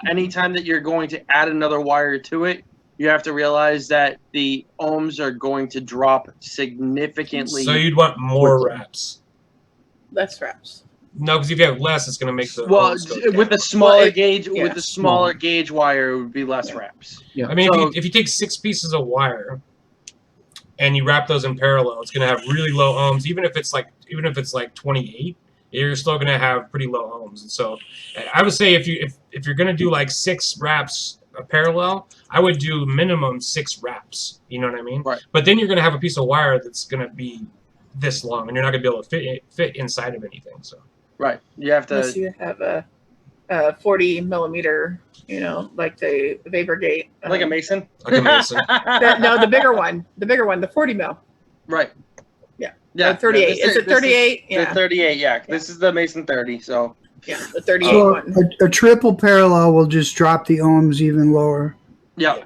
Anytime that you're going to add another wire to it, you have to realize that the ohms are going to drop significantly. So you'd want more wraps. Less wraps. No, because if you have less, it's going to make the with the smaller gauge with the smaller gauge wire, it would be less wraps. Yeah. I mean, if you take 6 pieces of wire and you wrap those in parallel, it's going to have really low ohms. Even if it's like 28, you're still going to have pretty low ohms. And so I would say if you're going to do like 6 wraps parallel, I would do minimum 6 wraps. You know what I mean? Right. But then you're going to have a piece of wire that's going to be this long, and you're not going to be able to fit inside of anything. So Right. You have to. Unless you have a 40 millimeter, like the Vapor Gate. Like a Mason? Like a Mason. No, the bigger one, the 40 mil. Right. Yeah. Yeah. 38. Is it 38? The 38, yeah. This is the Mason 30, so. Yeah, the 38 So one. a triple parallel will just drop the ohms even lower. Yeah.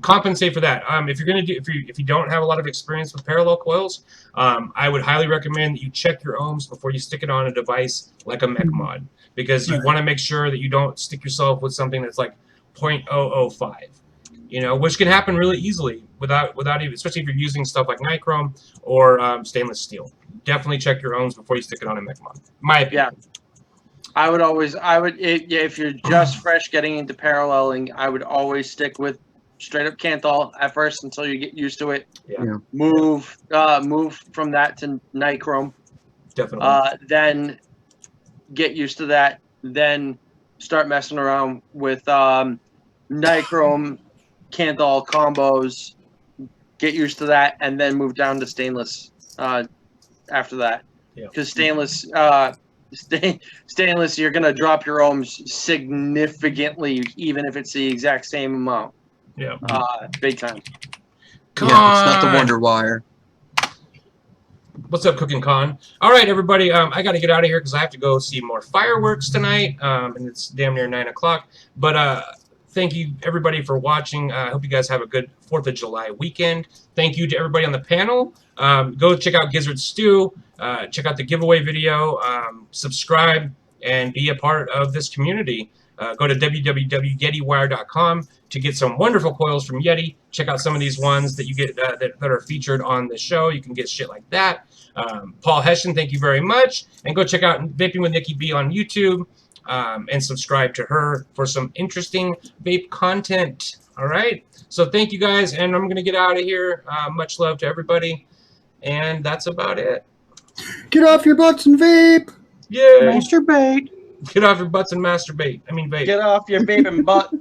Compensate for that. If you don't have a lot of experience with parallel coils, I would highly recommend that you check your ohms before you stick it on a device like a mech mod, because you want to make sure that you don't stick yourself with something that's like 0.005, which can happen really easily without even, especially if you're using stuff like nichrome or stainless steel. Definitely check your ohms before you stick it on a mech mod. My opinion. Yeah. If you're just fresh getting into paralleling, I would always stick with straight up Kanthal at first until you get used to it. Yeah. Move from that to nichrome. Definitely. Then get used to that. Then start messing around with nichrome, Kanthal combos. Get used to that, and then move down to stainless after that. Because stainless, you're gonna drop your ohms significantly, even if it's the exact same amount. Yeah. Big time. Yeah, it's not the Wonder Wire. What's up, Cooking Con? All right, everybody. I got to get out of here because I have to go see more fireworks tonight, and it's damn near 9 o'clock. But thank you, everybody, for watching. I hope you guys have a good 4th of July weekend. Thank you to everybody on the panel. Go check out Gizzard Stew. Check out the giveaway video. Subscribe and be a part of this community. Go to www.yetiwire.com to get some wonderful coils from Yeti. Check out some of these ones that you get that are featured on the show. You can get shit like that. Paul Hessian, thank you very much. And go check out Vaping with Nikki B on YouTube and subscribe to her for some interesting vape content. All right? So thank you guys, and I'm going to get out of here. Much love to everybody. And that's about it. Get off your butts and vape. Yeah. Masturbate. Get off your butts and masturbate. I mean, vape. Get off your baby butt.